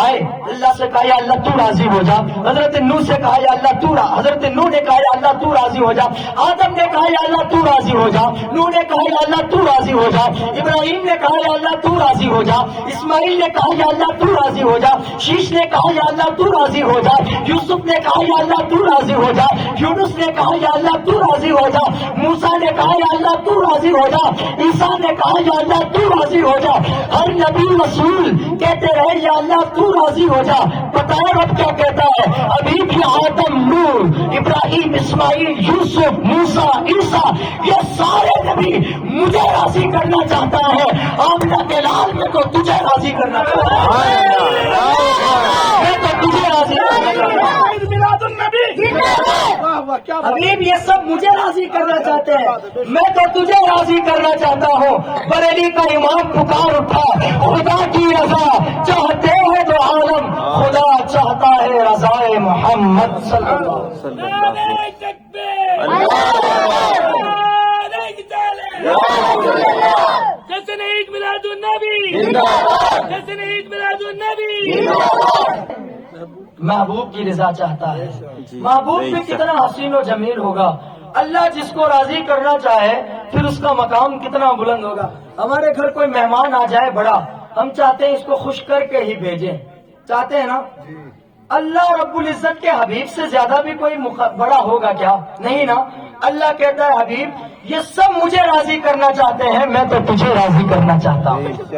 آئے اللہ سے کہا یا اللہ تو راضی ہو جا. حضرت نوح سے کہا یا اللہ تو حضرت نوح نے کہا یا اللہ تو راضی ہو جا. آدم نے کہا یا اللہ تو راضی ہو جا. نوح نے کہا یا اللہ تو راضی ہو جا. ابراہیم نے کہا یا اللہ تو راضی ہو جا. اسماعیل نے کہا یا اللہ تو راضی ہو جا. شیش نے کہا یا اللہ تو راضی ہو جا. یوسف نے کہا یا اللہ تو راضی ہو جا. یونس نے کہا یا اللہ تو راضی ہو جا. موسیٰ نے کہا یا اللہ تو راضی ہو جا. عیسیٰ نے کہا یا اللہ تو راضی ہو جا. ہر نبی رسول کہتے رہے یا اللہ تو راضی ہو جا. بتائیں رب کیا کہتا ہے؟ ابھی بھی آدم، نوح، ابراہیم، اسماعیل، یوسف، موسیٰ، عیسیٰ، یہ سارے نبی مجھے راضی کرنا چاہتا ہے. آمنہ کے لال میں تو تجھے راضی کرنا چاہتا ہے. میں تو تجھے راضی کرنا چاہتا ہوں. عید میلاد النبی. واہ واہ کیا بات ہے. حبیب یہ سب مجھے راضی کرنا چاہتے ہیں، میں تو تجھے راضی کرنا چاہتا ہوں. بریلی کا امام پکار اٹھا، خدا کی رضا چاہتے ہیں تو عالم، خدا چاہتا ہے رضائے محمد صلی اللہ علیہ وسلم. جشن عید میلاد النبی، جشن عید میلاد النبی. محبوب کی رضا چاہتا ہے. محبوب بھی کتنا حسین و جمیل ہوگا. اللہ جس کو راضی کرنا چاہے پھر اس کا مقام کتنا بلند ہوگا. ہمارے گھر کوئی مہمان آ جائے بڑا، ہم چاہتے ہیں اس کو خوش کر کے ہی بھیجیں، چاہتے ہیں نا. اللہ رب العزت کے حبیب سے زیادہ بھی کوئی بڑا ہوگا کیا؟ نہیں نا. اللہ کہتا ہے حبیب یہ سب مجھے راضی کرنا چاہتے ہیں، میں تو تجھے راضی کرنا چاہتا ہوں. بے شک.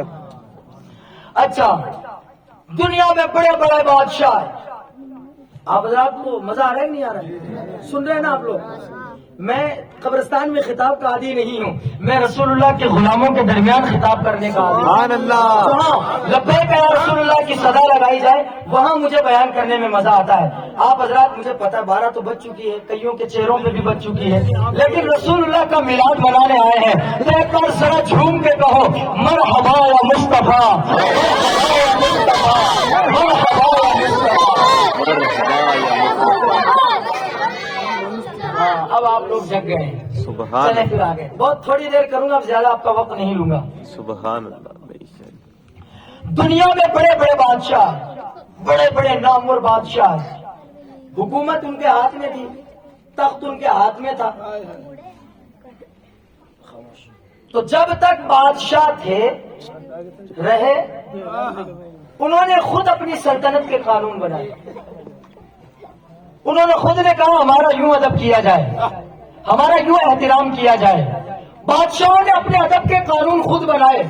اچھا، دنیا میں بڑے بڑے بادشاہ ہیں. آپ حضرات کو مزہ آ رہا ہے نہیں آ رہا ہے؟ سن رہے ہیں نا آپ لوگ؟ میں قبرستان میں خطاب کا عادی نہیں ہوں، میں رسول اللہ کے غلاموں کے درمیان خطاب کرنے کا عادی ہوں. سبحان اللہ. جہاں لبیک یا رسول اللہ کی صدا لگائی جائے وہاں مجھے بیان کرنے میں مزہ آتا ہے. آپ حضرات مجھے پتا 12 تو بج چکی ہے، کئیوں کے چہروں پہ بھی بج چکی ہے، لیکن رسول اللہ کا میلاد منانے آئے ہیں. ایک بار ذرا جھوم کے کہو مرحبا یا مصطفیٰ، مرحبا یا مصطفیٰ، مرحبا یا مصطفیٰ. ہاں اب آپ لوگ جگ گئے ہیں. سبحان چلیں پھر آگے، بہت تھوڑی دیر کروں گا، اب زیادہ آپ کا وقت نہیں لوں گا. سبحان اللہ. بے شک. دنیا میں بڑے بڑے بادشاہ، بڑے بڑے نامور بادشاہ، حکومت ان کے ہاتھ میں تھی، تخت ان کے ہاتھ میں تھا. تو جب تک بادشاہ تھے رہے، انہوں نے خود اپنی سلطنت کے قانون بنائے. انہوں نے خود نے کہا ہمارا یوں ادب کیا جائے، ہمارا یوں احترام کیا جائے. بادشاہوں نے اپنے ادب کے قانون خود بنائے.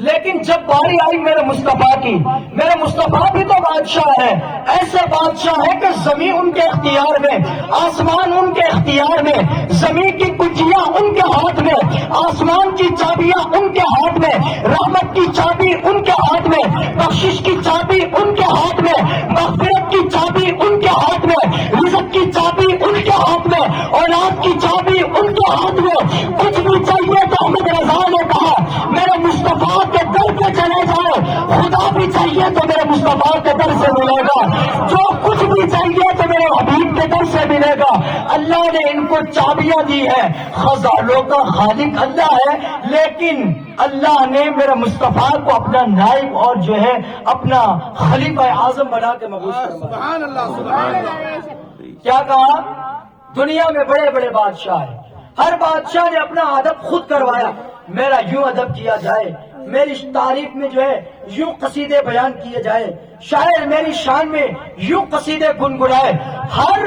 لیکن جب باری آئی میرے مصطفیٰ کی، میرے مصطفیٰ بھی تو بادشاہ ہے. ایسے بادشاہ ہے کہ زمین ان کے اختیار میں، آسمان ان کے اختیار میں، زمین کی کنجیاں ان کے ہاتھ میں، آسمان کی چابیاں ان کے ہاتھ میں، رحمت کی چابی ان کے ہاتھ میں، بخشش کی چابی ان کے ہاتھ میں، مغفرت کی چابی ان کے ہاتھ میں، رزق کی چابی ان کے ہاتھ میں، اولاد کی چابی ان کے ہاتھ میں. کچھ بھی چاہیے تو احمد رضا نے کہا میرے مصطفیٰ کے در پہ چلے جائے. خدا بھی چاہیے تو میرے مصطفیٰ کے در سے ملے گا، جو کچھ بھی چاہیے تو میرے حبیب کے در سے ملے گا. اللہ نے ان کو چابیاں دی ہے، خزانوں کا خالق اللہ ہے، لیکن اللہ نے میرے مصطفیٰ کو اپنا نائب اور جو ہے اپنا خلیفہ اعظم بنا کے مبعوث فرمایا. سبحان اللہ. کیا کہا؟ دنیا میں بڑے بڑے بادشاہ ہیں، ہر بادشاہ نے اپنا ادب خود کروایا. میرا یوں ادب کیا جائے، میری تعریف میں جو ہے یوں قصیدے بیان کیے جائے، شاعر میری شان میں یوں قصیدے گنگنائے. ہر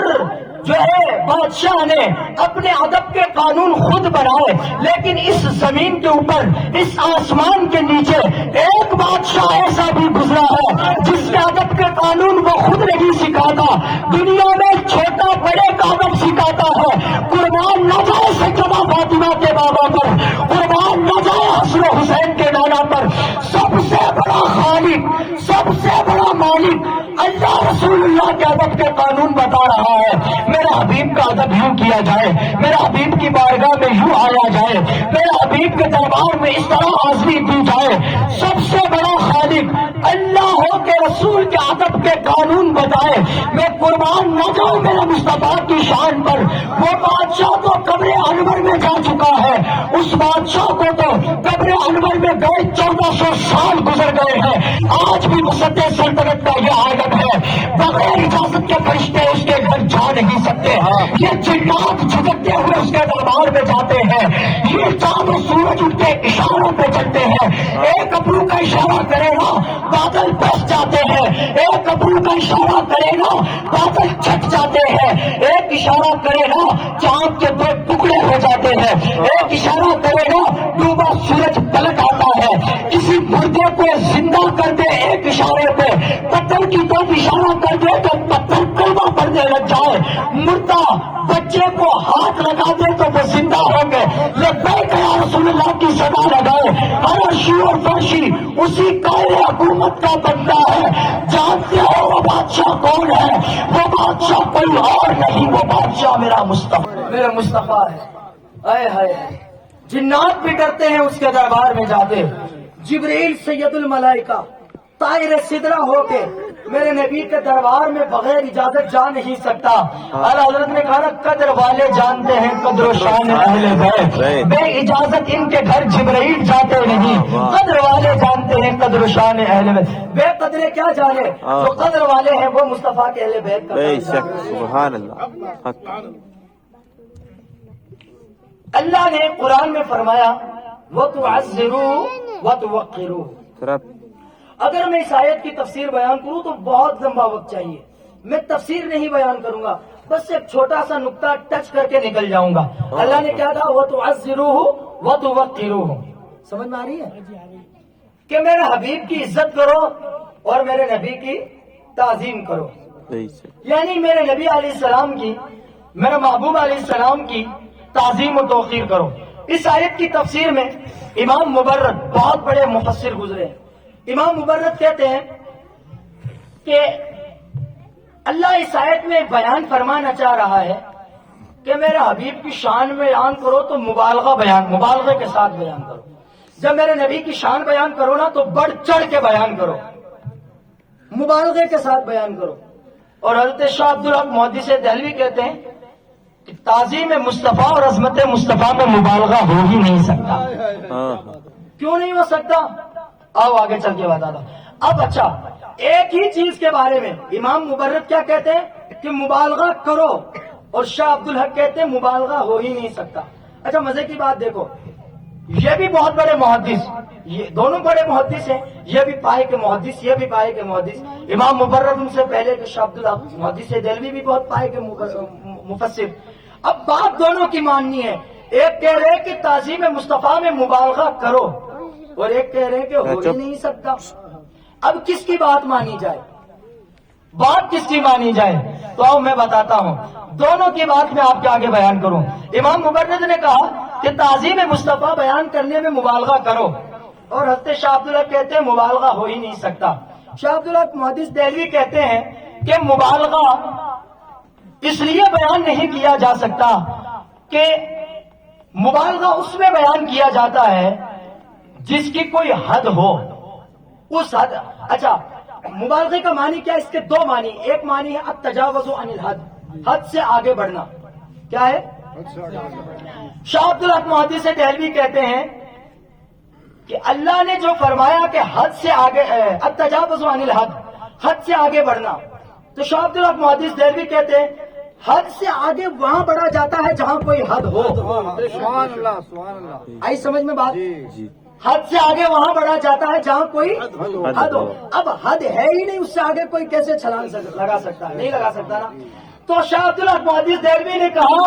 جو ہے بادشاہ نے اپنے ادب کے قانون خود بنائے. لیکن اس زمین کے اوپر، اس آسمان کے نیچے ایک بادشاہ ایسا بھی گزرا ہے جس کے ادب کے قانون وہ خود نہیں سکھاتا. دنیا میں چھوٹا بڑے کا ادب سکھاتا ہے. قربان نہ جائے سیدہ فاطمہ کے بابا پر، قربان نہ جائے حسن و حسین کے نانا پر. سب سے بڑا خالق، سب سے بڑا مالک اللہ رسول اللہ کے ادب کے قانون بتا رہا ہے. میرے حبیب کا ادب یوں کیا جائے، میرے حبیب کی بارگاہ میں یوں آیا جائے، میرے حبیب کے دربار میں اس طرح حاضری دی جائے. سب سے بڑا خالق اللہ ہو کے رسول کے ادب کے قانون بتائے. میں قربان نہ جاؤں میرے مصطفیٰ کی شان پر. وہ بادشاہ تو قبر انور میں جا چکا ہے، اس بادشاہ کو تو قبر انور میں گئے 1400 سال گزر گئے ہیں. آج بھی مصدر سلطنت کا یہ عادت ہے، بغیر اجازت کے فرشتے اس کے گھر جا نہیں سکتے. یہ جنات جھکتے ہوئے اس کے دربار میں جاتے ہیں. یہ چاند و سورج ان کے اشاروں پہ چلتے ہیں. ایک ابرو کا اشارہ کرے گا بادل بس جاتے ہیں، ایک ابرو کا اشارہ کرے گا بادل چھٹ جاتے ہیں، ایک اشارہ کرے گا چاند کے 2 ٹکڑے ہو جاتے ہیں، ایک اشارہ کرے گا ڈوبا سورج پلٹ آتا ہے. کسی مردے کو زندہ کر دے ایک اشارے پہ، پتھر کی طرف اشارہ کر دے تو پتھر کلمہ پڑھنے لگ جائے. مردہ بچے کو ہاتھ لگا دے تو وہ زندہ ہوں گے. لبیک یا رسول اللہ کی صدا لگائے. عرشی اور فرشی اسی قائل حکومت کا بندہ ہے. جانتے ہو وہ بادشاہ کون ہے؟ وہ بادشاہ کوئی اور نہیں، وہ بادشاہ میرا مصطفیٰ، میرا مصطفیٰ ہے. اے ہائے، جنات بھی کرتے ہیں اس کے دربار میں جاتے. جبریل سید الملائکہ طائر سدرہ ہو کے میرے نبی کے دربار میں بغیر اجازت جا نہیں سکتا. اعلیٰ حضرت نے کہا نا قدر والے جانتے ہیں قدر و شان اہل بیت، بے اجازت ان کے گھر جبرائیل جاتے نہیں. قدر والے جانتے ہیں قدر و شان اہل بیت. بے قدرے کیا جانے، جو قدر والے ہیں وہ مصطفیٰ کے اہل بیت کا. بے شک. سبحان اللہ. اللہ نے قرآن میں فرمایا وَتُعَزِّرُوا وَتُوَقِّرُوا. اگر میں اس آیت کی تفسیر بیان کروں تو بہت لمبا وقت چاہیے. میں تفسیر نہیں بیان کروں گا, بس ایک چھوٹا سا نقطہ ٹچ کر کے نکل جاؤں گا. اللہ نے کیا کہا وَتُعَزِّرُوهُ وَتُوَقِّرُوهُ. سمجھ میں آ رہی ہے کہ میرے حبیب کی عزت کرو اور میرے نبی کی تعظیم کرو. یعنی میرے نبی علیہ السلام کی, میرے محبوب علیہ السلام کی تعظیم و توقیر کرو. اس آیت کی تفسیر میں امام مبرد بہت بڑے مفسر گزرے. امام مبرد کہتے ہیں کہ اللہ اس آیت میں بیان فرمانا چاہ رہا ہے کہ میرے حبیب کی شان میں بیان کرو تو مبالغے کے ساتھ بیان کرو. جب میرے نبی کی شان بیان کرو نا تو بڑھ چڑھ کے بیان کرو, مبالغے کے ساتھ بیان کرو. اور حضرت شاہ عبدالحق محدث دہلوی کہتے ہیں کہ تعظیم مصطفیٰ اور عظمت مصطفیٰ میں مبالغہ ہو ہی نہیں سکتا. کیوں نہیں ہو سکتا؟ آؤ آگے چل کے بتا دو. اب اچھا, ایک ہی چیز کے بارے میں امام مبرد کیا کہتے ہیں کہ مبالغہ کرو, اور شاہ عبدالحق کہتے ہیں مبالغہ ہو ہی نہیں سکتا. اچھا مزے کی بات دیکھو, یہ بھی بہت بڑے محدث, یہ دونوں بڑے محدث ہیں, یہ بھی پائے کے محدث, یہ بھی پائے کے محدث. امام مبرد ان سے پہلے کہ شاہ عبدالحق محدث دہلوی بھی بہت پائے کے مفسر. اب بات دونوں کی ماننی ہے. ایک کہہ رہے کہ تعظیم مصطفیٰ میں مبالغہ کرو, اور ایک کہہ رہے کہ ہو ہی نہیں سکتا. اب کس کی بات مانی جائے؟ بات کس کی مانی جائے؟ تو آؤ میں بتاتا ہوں. دونوں کی بات میں آپ کے آگے بیان کروں. امام مبرد نے کہا کہ تعظیم مصطفیٰ بیان کرنے میں مبالغہ کرو, اور حضرت شاہ عبدالحق کہتے ہیں مبالغہ ہو ہی نہیں سکتا. شاہ عبدالحق محدث دہلوی کہتے ہیں کہ مبالغہ اس لیے بیان نہیں کیا جا سکتا کہ مبالغہ اس میں بیان کیا جاتا ہے جس کی کوئی حد ہو. اس حد, اچھا مبالغے کا معنی کیا؟ اس کے دو معنی. ایک معنی ہے التجاوز عن الحد, حد سے آگے بڑھنا. کیا ہے؟ شاہ عبدالحق محدث دہلوی کہتے ہیں کہ اللہ نے جو فرمایا کہ حد سے آگے, التجاوز عن الحد, حد سے آگے بڑھنا, تو شاہ عبدالحق محدث دہلوی کہتے ہیں حد سے آگے وہاں بڑھا جاتا ہے جہاں کوئی حد ہو. آئی سمجھ میں بات؟ حد سے آگے وہاں بڑھا جاتا ہے جہاں کوئی حد ہو. اب حد ہے ہی نہیں, اس سے آگے کوئی کیسے چھلانگ لگا سکتا ہے؟ نہیں لگا سکتا نا. تو شاہ عبدالحق محدث دہلوی نے کہا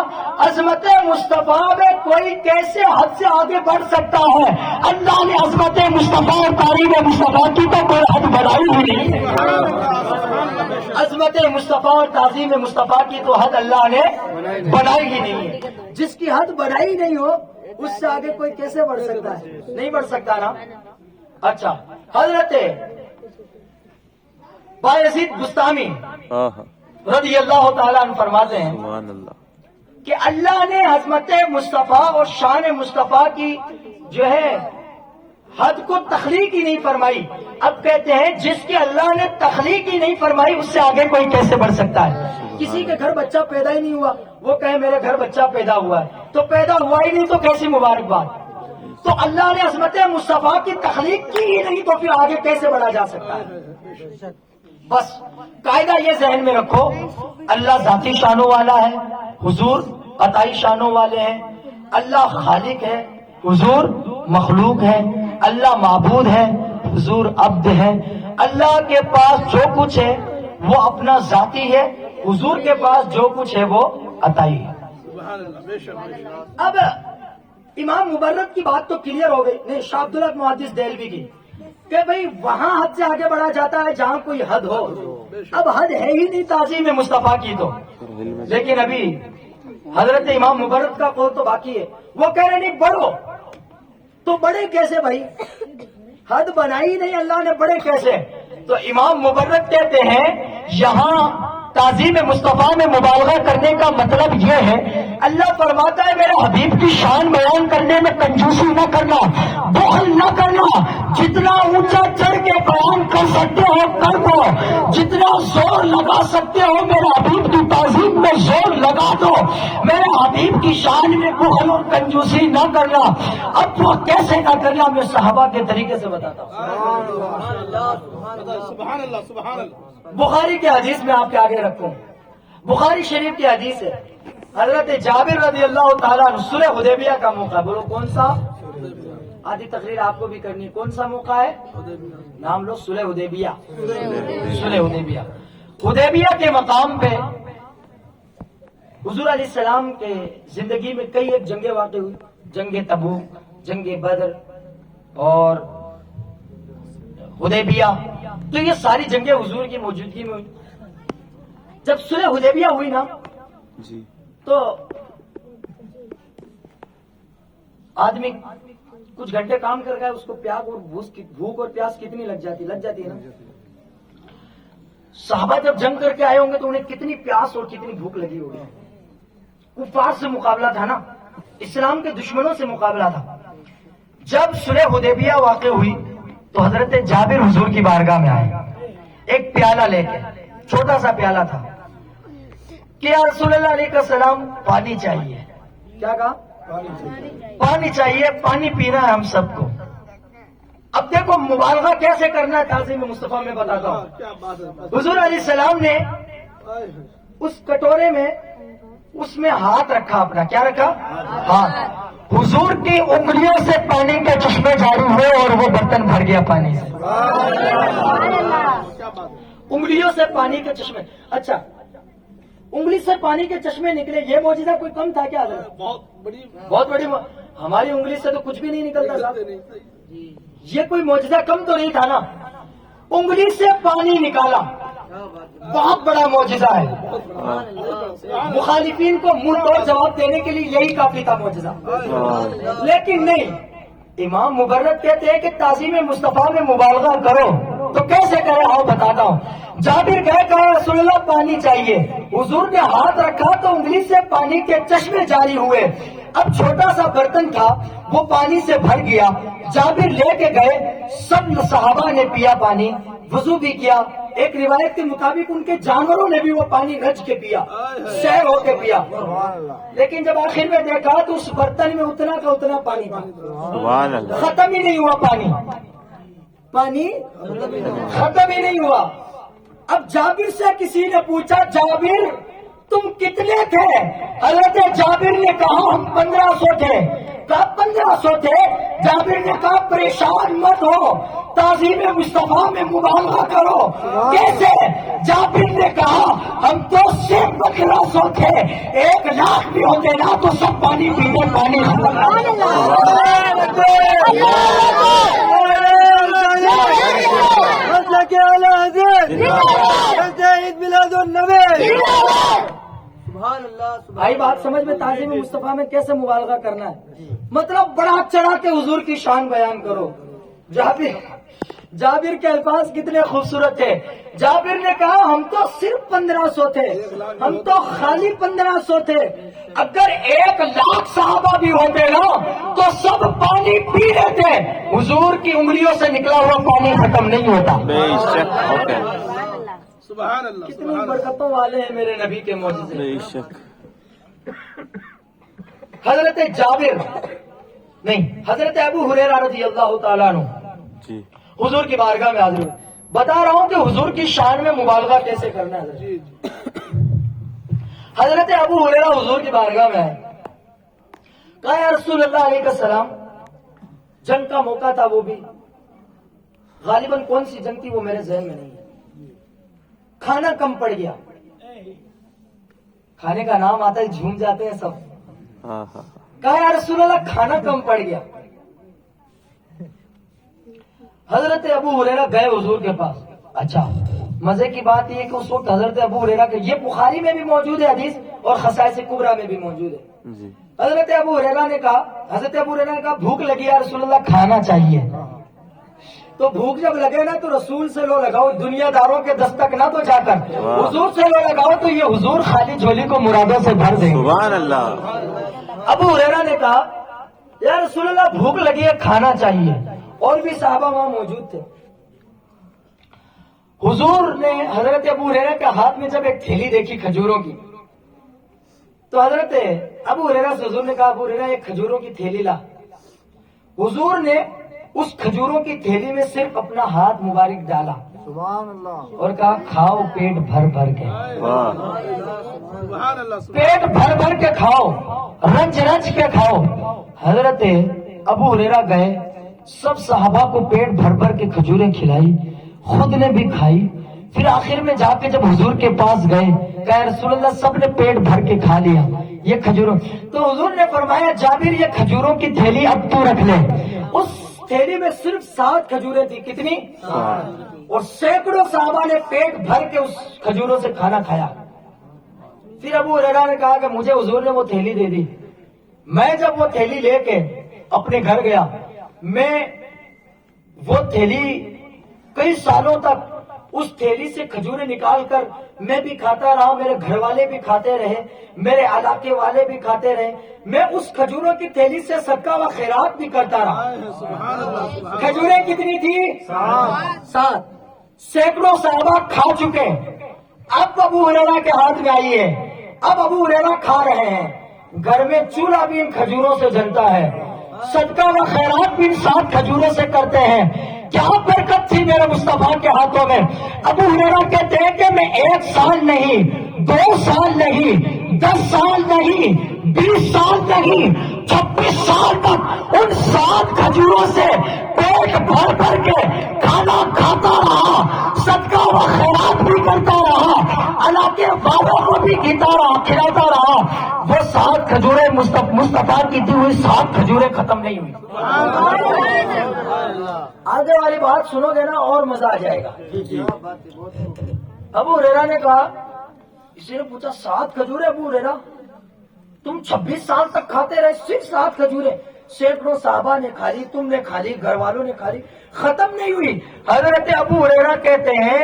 عظمت مصطفیٰ میں کوئی کیسے حد سے آگے بڑھ سکتا ہے؟ اللہ نے عظمت مصطفیٰ اور تعظیم مصطفیٰ کی تو کوئی حد بڑھائی ہی نہیں. عظمت مصطفیٰ اور تعظیم مصطفیٰ کی تو حد اللہ نے بڑھائی ہی نہیں ہے. جس کی حد بڑھائی نہیں ہو اس سے آگے کوئی کیسے بڑھ سکتا ہے؟ نہیں بڑھ سکتا نا. اچھا, حضرت بایزید بستامی رضی اللہ تعالیٰ عنہ فرماتے ہیں کہ اللہ نے عظمت مصطفیٰ اور شان مصطفیٰ کی جو ہے حد کو تخلیق ہی نہیں فرمائی. اب کہتے ہیں جس کی اللہ نے تخلیق ہی نہیں فرمائی اس سے آگے کوئی کیسے بڑھ سکتا ہے؟ کسی کے گھر بچہ پیدا ہی نہیں ہوا, وہ کہے میرے گھر بچہ پیدا ہوا ہے, تو پیدا ہوا ہی نہیں تو کیسی مبارکباد. تو اللہ نے عظمت مصطفیٰ کی تخلیق کی ہی نہیں تو پھر آگے کیسے بڑھا جا سکتا ہے؟ بس قاعدہ یہ ذہن میں رکھو, اللہ ذاتی شانوں والا ہے, حضور عطائی شانوں والے ہیں. اللہ خالق ہے, حضور مخلوق ہے. اللہ معبود ہے, حضور عبد ہے. اللہ کے پاس جو کچھ ہے وہ اپنا ذاتی ہے, حضور کے پاس جو کچھ ہے وہ عطائی ہے. اب امام مبرد کی بات تو کلیئر ہو گئی. نہیں, شاہ عبدالحق محدث دہلوی کی کہ بھئی وہاں حد سے آگے بڑھا جاتا ہے جہاں کوئی حد ہو. اب حد ہے ہی نہیں تعظیم مصطفیٰ کی تو. لیکن ابھی حضرت امام مبرد کا قول تو باقی ہے. وہ کہہ رہے نہیں بڑھو, تو بڑے کیسے بھائی؟ حد بنائی نہیں اللہ نے, بڑے کیسے؟ تو امام مبرد کہتے ہیں یہاں تعظیم مصطفیٰ میں مبالغہ کرنے کا مطلب یہ ہے, اللہ فرماتا ہے میرے حبیب کی شان بیان کرنے میں کنجوسی نہ کرنا, بخل نہ کرنا. جتنا اونچا چڑھ کے بیان کر سکتے ہو کر دو, جتنا زور لگا سکتے ہو میرے حبیب کی تعظیم میں زور لگا دو. میرے حبیب کی شان میں بخل اور کنجوسی نہ کرنا. اب وہ کیسے نہ کرنا میں صحابہ کے طریقے سے بتاتا ہوں. بخاری کی حدیث میں آپ کے آگے رکھوں. بخاری شریف کی حدیث ہے, حضرت جابر رضی اللہ تعالیٰ عنہ صلح حدیبیہ کا موقع، بولو کون سا؟ آدھی تقریر آپ کو بھی کرنی ہے، کون سا موقع ہے؟ نام لو، صلح حدیبیہ۔ صلح حدیبیہ، حدیبیہ کے مقام پہ حضور علیہ السلام کے زندگی میں کئی ایک جنگیں واقع ہوئی، جنگ تبوک، جنگ بدر اور حدیبیہ، تو یہ ساری جنگیں حضور کی موجودگی میں ہوئی۔ جب صلح حدیبیہ ہوئی نا جی تو آدمی کچھ گھنٹے کام کر گیا، اس کو بھوک اور پیاس کتنی لگ جاتی ہے نا۔ صحابہ جب جنگ کر کے آئے ہوں گے تو انہیں کتنی پیاس اور کتنی بھوک لگی ہوگی۔ کفار سے مقابلہ تھا نا، اسلام کے دشمنوں سے مقابلہ تھا۔ جب صلح حدیبیہ واقع ہوئی تو حضرت جابر حضور کی بارگاہ میں آئے، ایک پیالہ لے کے، چھوٹا سا پیالہ تھا، کہ یا رسول اللہ علیہ السلام پانی چاہیے۔ کیا کہا؟ پانی چاہیے، پانی پینا ہے ہم سب کو۔ اب دیکھو مبالغہ کیسے کرنا ہے تعظیم مصطفیٰ میں بتاتا ہوں۔ حضور علیہ السلام نے اس کٹورے میں اس میں ہاتھ رکھا اپنا، کیا رکھا؟ ہاتھ۔ حضور کی انگلیوں سے پانی کے چشمے جاری ہوئے اور وہ برتن بھر گیا پانی سے۔ انگلیوں سے پانی کے چشمے، اچھا انگلی سے پانی کے چشمے نکلے، یہ معجزہ کوئی کم تھا کیا حضرت؟ بہت بڑی ہماری انگلی سے تو کچھ بھی نہیں نکلتا صاحب، یہ کوئی معجزہ کم تو نہیں تھا نا۔ انگلی سے پانی نکالا، بہت بڑا معجزہ ہے۔ مخالفین کو منہ توڑ جواب دینے کے لیے یہی کافی تھا معجزہ، لیکن نہیں، امام مبرد کہتے ہیں کہ تعظیم مصطفیٰ میں مبالغہ کرو تو کیسے کرے، آؤ بتاتا ہوں۔ جابر کہا رسول اللہ پانی چاہیے، حضور نے ہاتھ رکھا تو انگلی سے پانی کے چشمے جاری ہوئے۔ اب چھوٹا سا برتن تھا، وہ پانی سے بھر گیا، جابر لے کے گئے، سب صحابہ نے پیا پانی، وضو بھی کیا۔ ایک روایت کے مطابق ان کے جانوروں نے بھی وہ پانی رج کے پیا، سیر ہو کے پیا۔ لیکن جب آخر میں دیکھا تو اس برتن میں اتنا کا اتنا پانی تھا، سبحان اللہ، ختم ہی نہیں ہوا پانی ختم ہی نہیں ہوا۔ اب جابر سے کسی نے پوچھا جابر تم کتنے تھے؟ حضرت جابر نے کہا ہم 1500 تھے۔ کہا 1500 تھے؟ جابر نے کہا پریشان مت ہو، تعظیم مصطفیٰ میں مبالغہ کرو۔ کیسے؟ جابر نے کہا ہم تو صرف 1500 تھے، 1,00,000 بھی ہوتے نا تو سب پانی پیتے، پانی بھائی بات سمجھ میں، تعظیم مصطفیٰ میں کیسے مبالغہ کرنا ہے، مطلب بڑا چڑھا کے حضور کی شان بیان کرو۔ جابر کے الفاظ کتنے خوبصورت تھے۔ جابر نے کہا ہم تو صرف 1500 تھے، ہم تو خالی 1500 تھے، اگر 1,00,000 صحابہ بھی ہوتے نا تو سب پانی پی لیتے، حضور کی انگلیوں سے نکلا ہوا پانی ختم نہیں ہوتا۔ بے شک ہوتا ہے، کتنی برکتوں والے ہیں میرے نبی کے معجزے۔ بے شک، حضرت جابر نہیں، حضرت ابو ہریرہ رضی اللہ تعالیٰ عنہ جی حضور کی بارگاہ میں حاضر ہوئے۔ بتا رہا ہوں کہ حضور کی شان میں مبالغہ کیسے کرنا ہے۔ حضرت ابو ہریرہ حضور کی بارگاہ میں آئے، کہا یا رسول اللہ علیہ السلام جنگ کا موقع تھا، وہ بھی غالباً کون سی جنگ تھی وہ میرے ذہن میں نہیں ہے، کھانا کم پڑ گیا، کھانے کا نام آتا ہے جھوم جاتے ہیں سب۔ ہاں ہاں، کہا یا رسول اللہ کھانا کم پڑ گیا۔ حضرت ابو ہریرہ گئے حضور کے پاس۔ اچھا مزے کی بات یہ کہ اس وقت حضرت ابو ہریرہ کے، یہ بخاری میں بھی موجود ہے حدیث اور خصائص کبریٰ میں بھی موجود ہے۔ جی حضرت ابو ہریرہ نے کہا، حضرت ابو ہریرہ نے کہا بھوک لگی ہے رسول اللہ کھانا چاہیے۔ تو بھوک جب لگے نا تو رسول سے لو لگاؤ، دنیا داروں کے دستک نہ تو جا کر حضور سے لو لگاؤ تو یہ حضور خالی جھولی کو مرادوں سے بھر دیں گے۔ سبحان اللہ، ابو ہریرہ نے کہا یا رسول اللہ بھوک لگی ہے کھانا چاہیے، اور بھی صحابہ وہاں موجود تھے۔ حضور نے حضرت ابو ہریرہ کے ہاتھ میں جب ایک تھیلی دیکھی کھجوروں کی تو حضرت ابو ہریرہ سے حضور نے کہا ابو ہریرہ ایک کھجوروں کی تھیلی لا۔ حضور نے اس کھجوروں کی تھیلی میں صرف اپنا ہاتھ مبارک ڈالا اور کہا کھاؤ پیٹ بھر بھر کے، واہ پیٹ بھر بھر کے کھاؤ، رنج رنج کے کھاؤ۔ حضرت ابو ہریرہ گئے، سب صحابہ کو پیٹ بھر بھر کے کھجوریں کھلائی، خود نے بھی کھائی۔ پھر آخر میں جا کے جب حضور کے پاس گئے، کہا رسول اللہ سب نے پیٹ بھر کے کھا لیا یہ کھجوروں، تو حضور نے فرمایا جابر یہ کھجوروں کی تھیلی اب تو رکھ لے۔ اس تھیلی میں صرف 7 کھجوریں تھی، کتنی؟ اور سینکڑوں صحابہ نے پیٹ بھر کے اس کھجوروں سے کھانا کھایا۔ پھر ابو ہریرہ نے کہا کہ مجھے حضور نے وہ تھیلی دے دی، میں جب وہ تھیلی لے کے اپنے گھر گیا، میں وہ تھیلی کئی سالوں تک اس تھیلی سے کھجوریں نکال کر میں بھی کھاتا رہا، میرے گھر والے بھی کھاتے رہے، میرے علاقے والے بھی کھاتے رہے، میں اس کھجوروں کی تھیلی سے صدقہ و خیرات بھی کرتا رہا۔ کھجوریں کتنی تھی؟ 7۔ سینکڑوں صحابہ کھا چکے، اب ابو ہریرہ کے ہاتھ میں آئی ہے، اب ابو ہریرہ کھا رہے ہیں، گھر میں چولہا بھی ان کھجوروں سے جلتا ہے، صدقہ و خیرات بھی ان 7 کھجوروں سے کرتے ہیں۔ کیا برکت تھی میرے مصطفیٰ کے ہاتھوں میں۔ ابو ہریرہ کہتے ہیں کہ میں 1 سال نہیں، 2 سال نہیں، 10 سال نہیں، 20 سال نہیں، 26 سال تک ان 7 کھجوروں سے پیٹ بھر بھر کے کھانا کھاتا رہا، صدقہ و خیرات بھی کرتا رہا، علاقے والوں کو بھی کھلاتا رہا۔ وہ 7 کھجوریں مصطفیٰ کی دی ہوئی 7 کھجوریں ختم نہیں ہوئی۔ آگے والی بات سنو گے نا اور مزہ آ جائے گا۔ ابو ہریرہ نے کہا، کسی نے پوچھا 7 کھجوریں ابو ہریرہ، تم 26 سال تک کھاتے رہے، صرف 7 کھجوریں؟ سینکڑوں صحابہ نے کھا لی، تم نے کھا لی، گھر والوں نے کھا لی، ختم نہیں ہوئی۔ حضرت ابو ہریرہ کہتے ہیں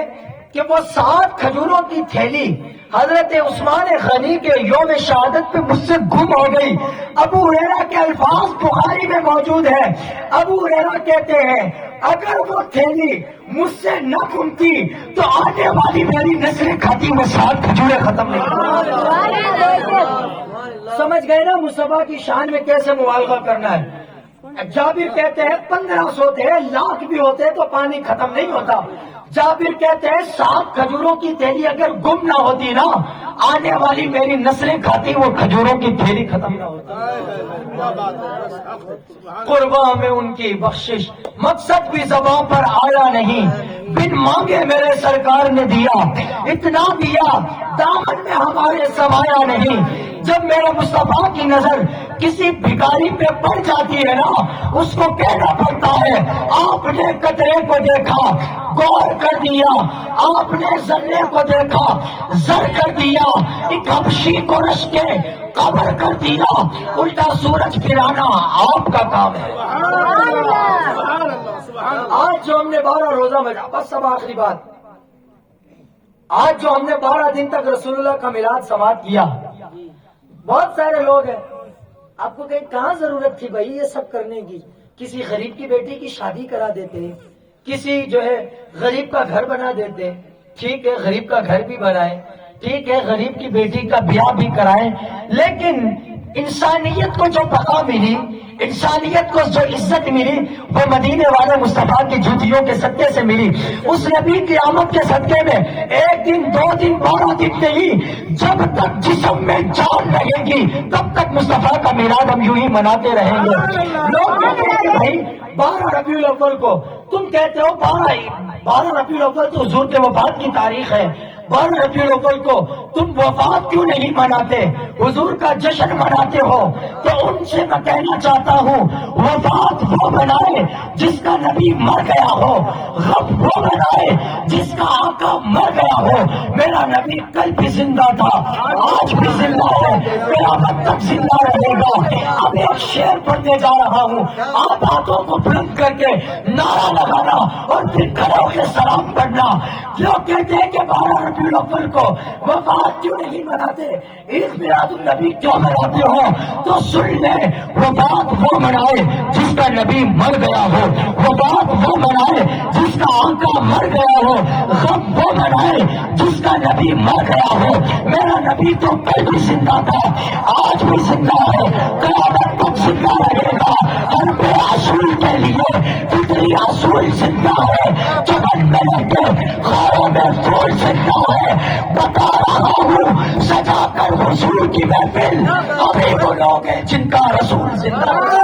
کہ وہ 7 کھجوروں کی تھیلی حضرت عثمان غنی کے یوم شہادت پہ مجھ سے گم ہو گئی۔ ابو ہریرہ کے الفاظ بخاری میں موجود ہیں۔ ابو ہریرہ کہتے ہیں اگر وہ تھیلی مجھ سے نہ گمتی تو آنے والی میری نسلیں کھاتی ہوئے 7 کھجوریں ختم نہیں ہوتی۔ سمجھ گئے نا مصطفیٰ کی شان میں کیسے مبالغہ کرنا ہے۔ جابر کہتے ہیں 1500 تھے، 1,00,000 بھی ہوتے تو پانی ختم نہیں ہوتا۔ جابر کہتے ہیں 7 کھجوروں کی تھیلی اگر گم نہ ہوتی نا، آنے والی میری نسلیں کھاتی وہ کھجوروں کی تھیلی ختم نہ ہوتی۔ قرباں میں ان کی بخشش، مقصد بھی زبان پر آیا نہیں، بن مانگے میرے سرکار نے دیا، اتنا دیا دامن میں ہمارے سمایا نہیں۔ جب میرے مصطفیٰ کی نظر کسی بھکاری پہ پڑ جاتی ہے نا، اس کو کہنا پڑتا ہے آپ نے قطرے کو دیکھا غور کر دیا، آپ نے ذرے کو دیکھا زر کر دیا، ایک حبشی کو رش کے قبر کر دیا، الٹا سورج پھرانا آپ کا کام ہے۔ آج جو ہم نے 12 روزہ میں، بس سب آخری بات، آج جو ہم نے 12 دن تک رسول اللہ کا میلاد سماعت کیا، بہت سارے لوگ ہیں، آپ کو کہیں کہاں ضرورت تھی بھائی یہ سب کرنے کی؟ کسی غریب کی بیٹی کی شادی کرا دیتے، کسی جو ہے غریب کا گھر بنا دیتے، ٹھیک ہے غریب کا گھر بھی بنائے، ٹھیک ہے غریب کی بیٹی کا بیاہ بھی کرائے، لیکن انسانیت کو جو بقا ملی، انسانیت کو جو عزت ملی، وہ مدینے والے مصطفیٰ کی جوتیوں کے صدقے سے ملی۔ اس نبی کی آمد کے صدقے میں 1 دن 2 دن 12 دن نہیں، جب تک جسم میں جان لگے گی تب تک مصطفیٰ کا میلاد ہم یوں ہی مناتے رہیں گے۔ لوگ کہتے ہیں کہ بھائی 12 ربیع الاول کو، تم کہتے ہو 12 ربیع الاول تو حضور کے وفات کی تاریخ ہے، 12 ربیع الاول کو تم وفات کیوں نہیں مناتے، حضور کا جشن مناتے ہو؟ تو ان سے میں کہنا چاہتا ہوں وفات وہ منائے جس کا نبی مر گیا ہو، غم وہ منائے جس کا آقا مر گیا ہو۔ میرا نبی کل بھی زندہ تھا، آج بھی زندہ ہے، قیامت تک زندہ رہے گا۔ اب ایک شعر پڑھنے جا رہا ہوں، آپ ہاتھوں کو بلند کر کے نعرہ لگانا اور پھر کھڑے ہو کے سلام پڑھنا۔ لوگ کہتے ہیں کہ 12 ربیع الاول کو وفات کیوں نہیں مناتے، عید میلاد النبی کیوں مناتے ہو؟ تو سن لیں، وفات وہ منائے جس کا نبی مر گیا ہو، وفات وہ منائے جس کا آقا مر گیا ہو، غم وہ منائے جس کا نبی مر گیا ہو۔ میرا نبی تو کل بھی زندہ تھا، آج بھی زندہ ہے، قیامت تک زندہ رہے گا۔ ہر بے اصول کے لیے فطری اصول زندہ ہے، چمن میں لگے محفوظ زندہ ہے. بتا رہا ہوں سجا کر حضور کی محفل ابھی وہ لوگ ہیں جن کا رسول زندہ ہے.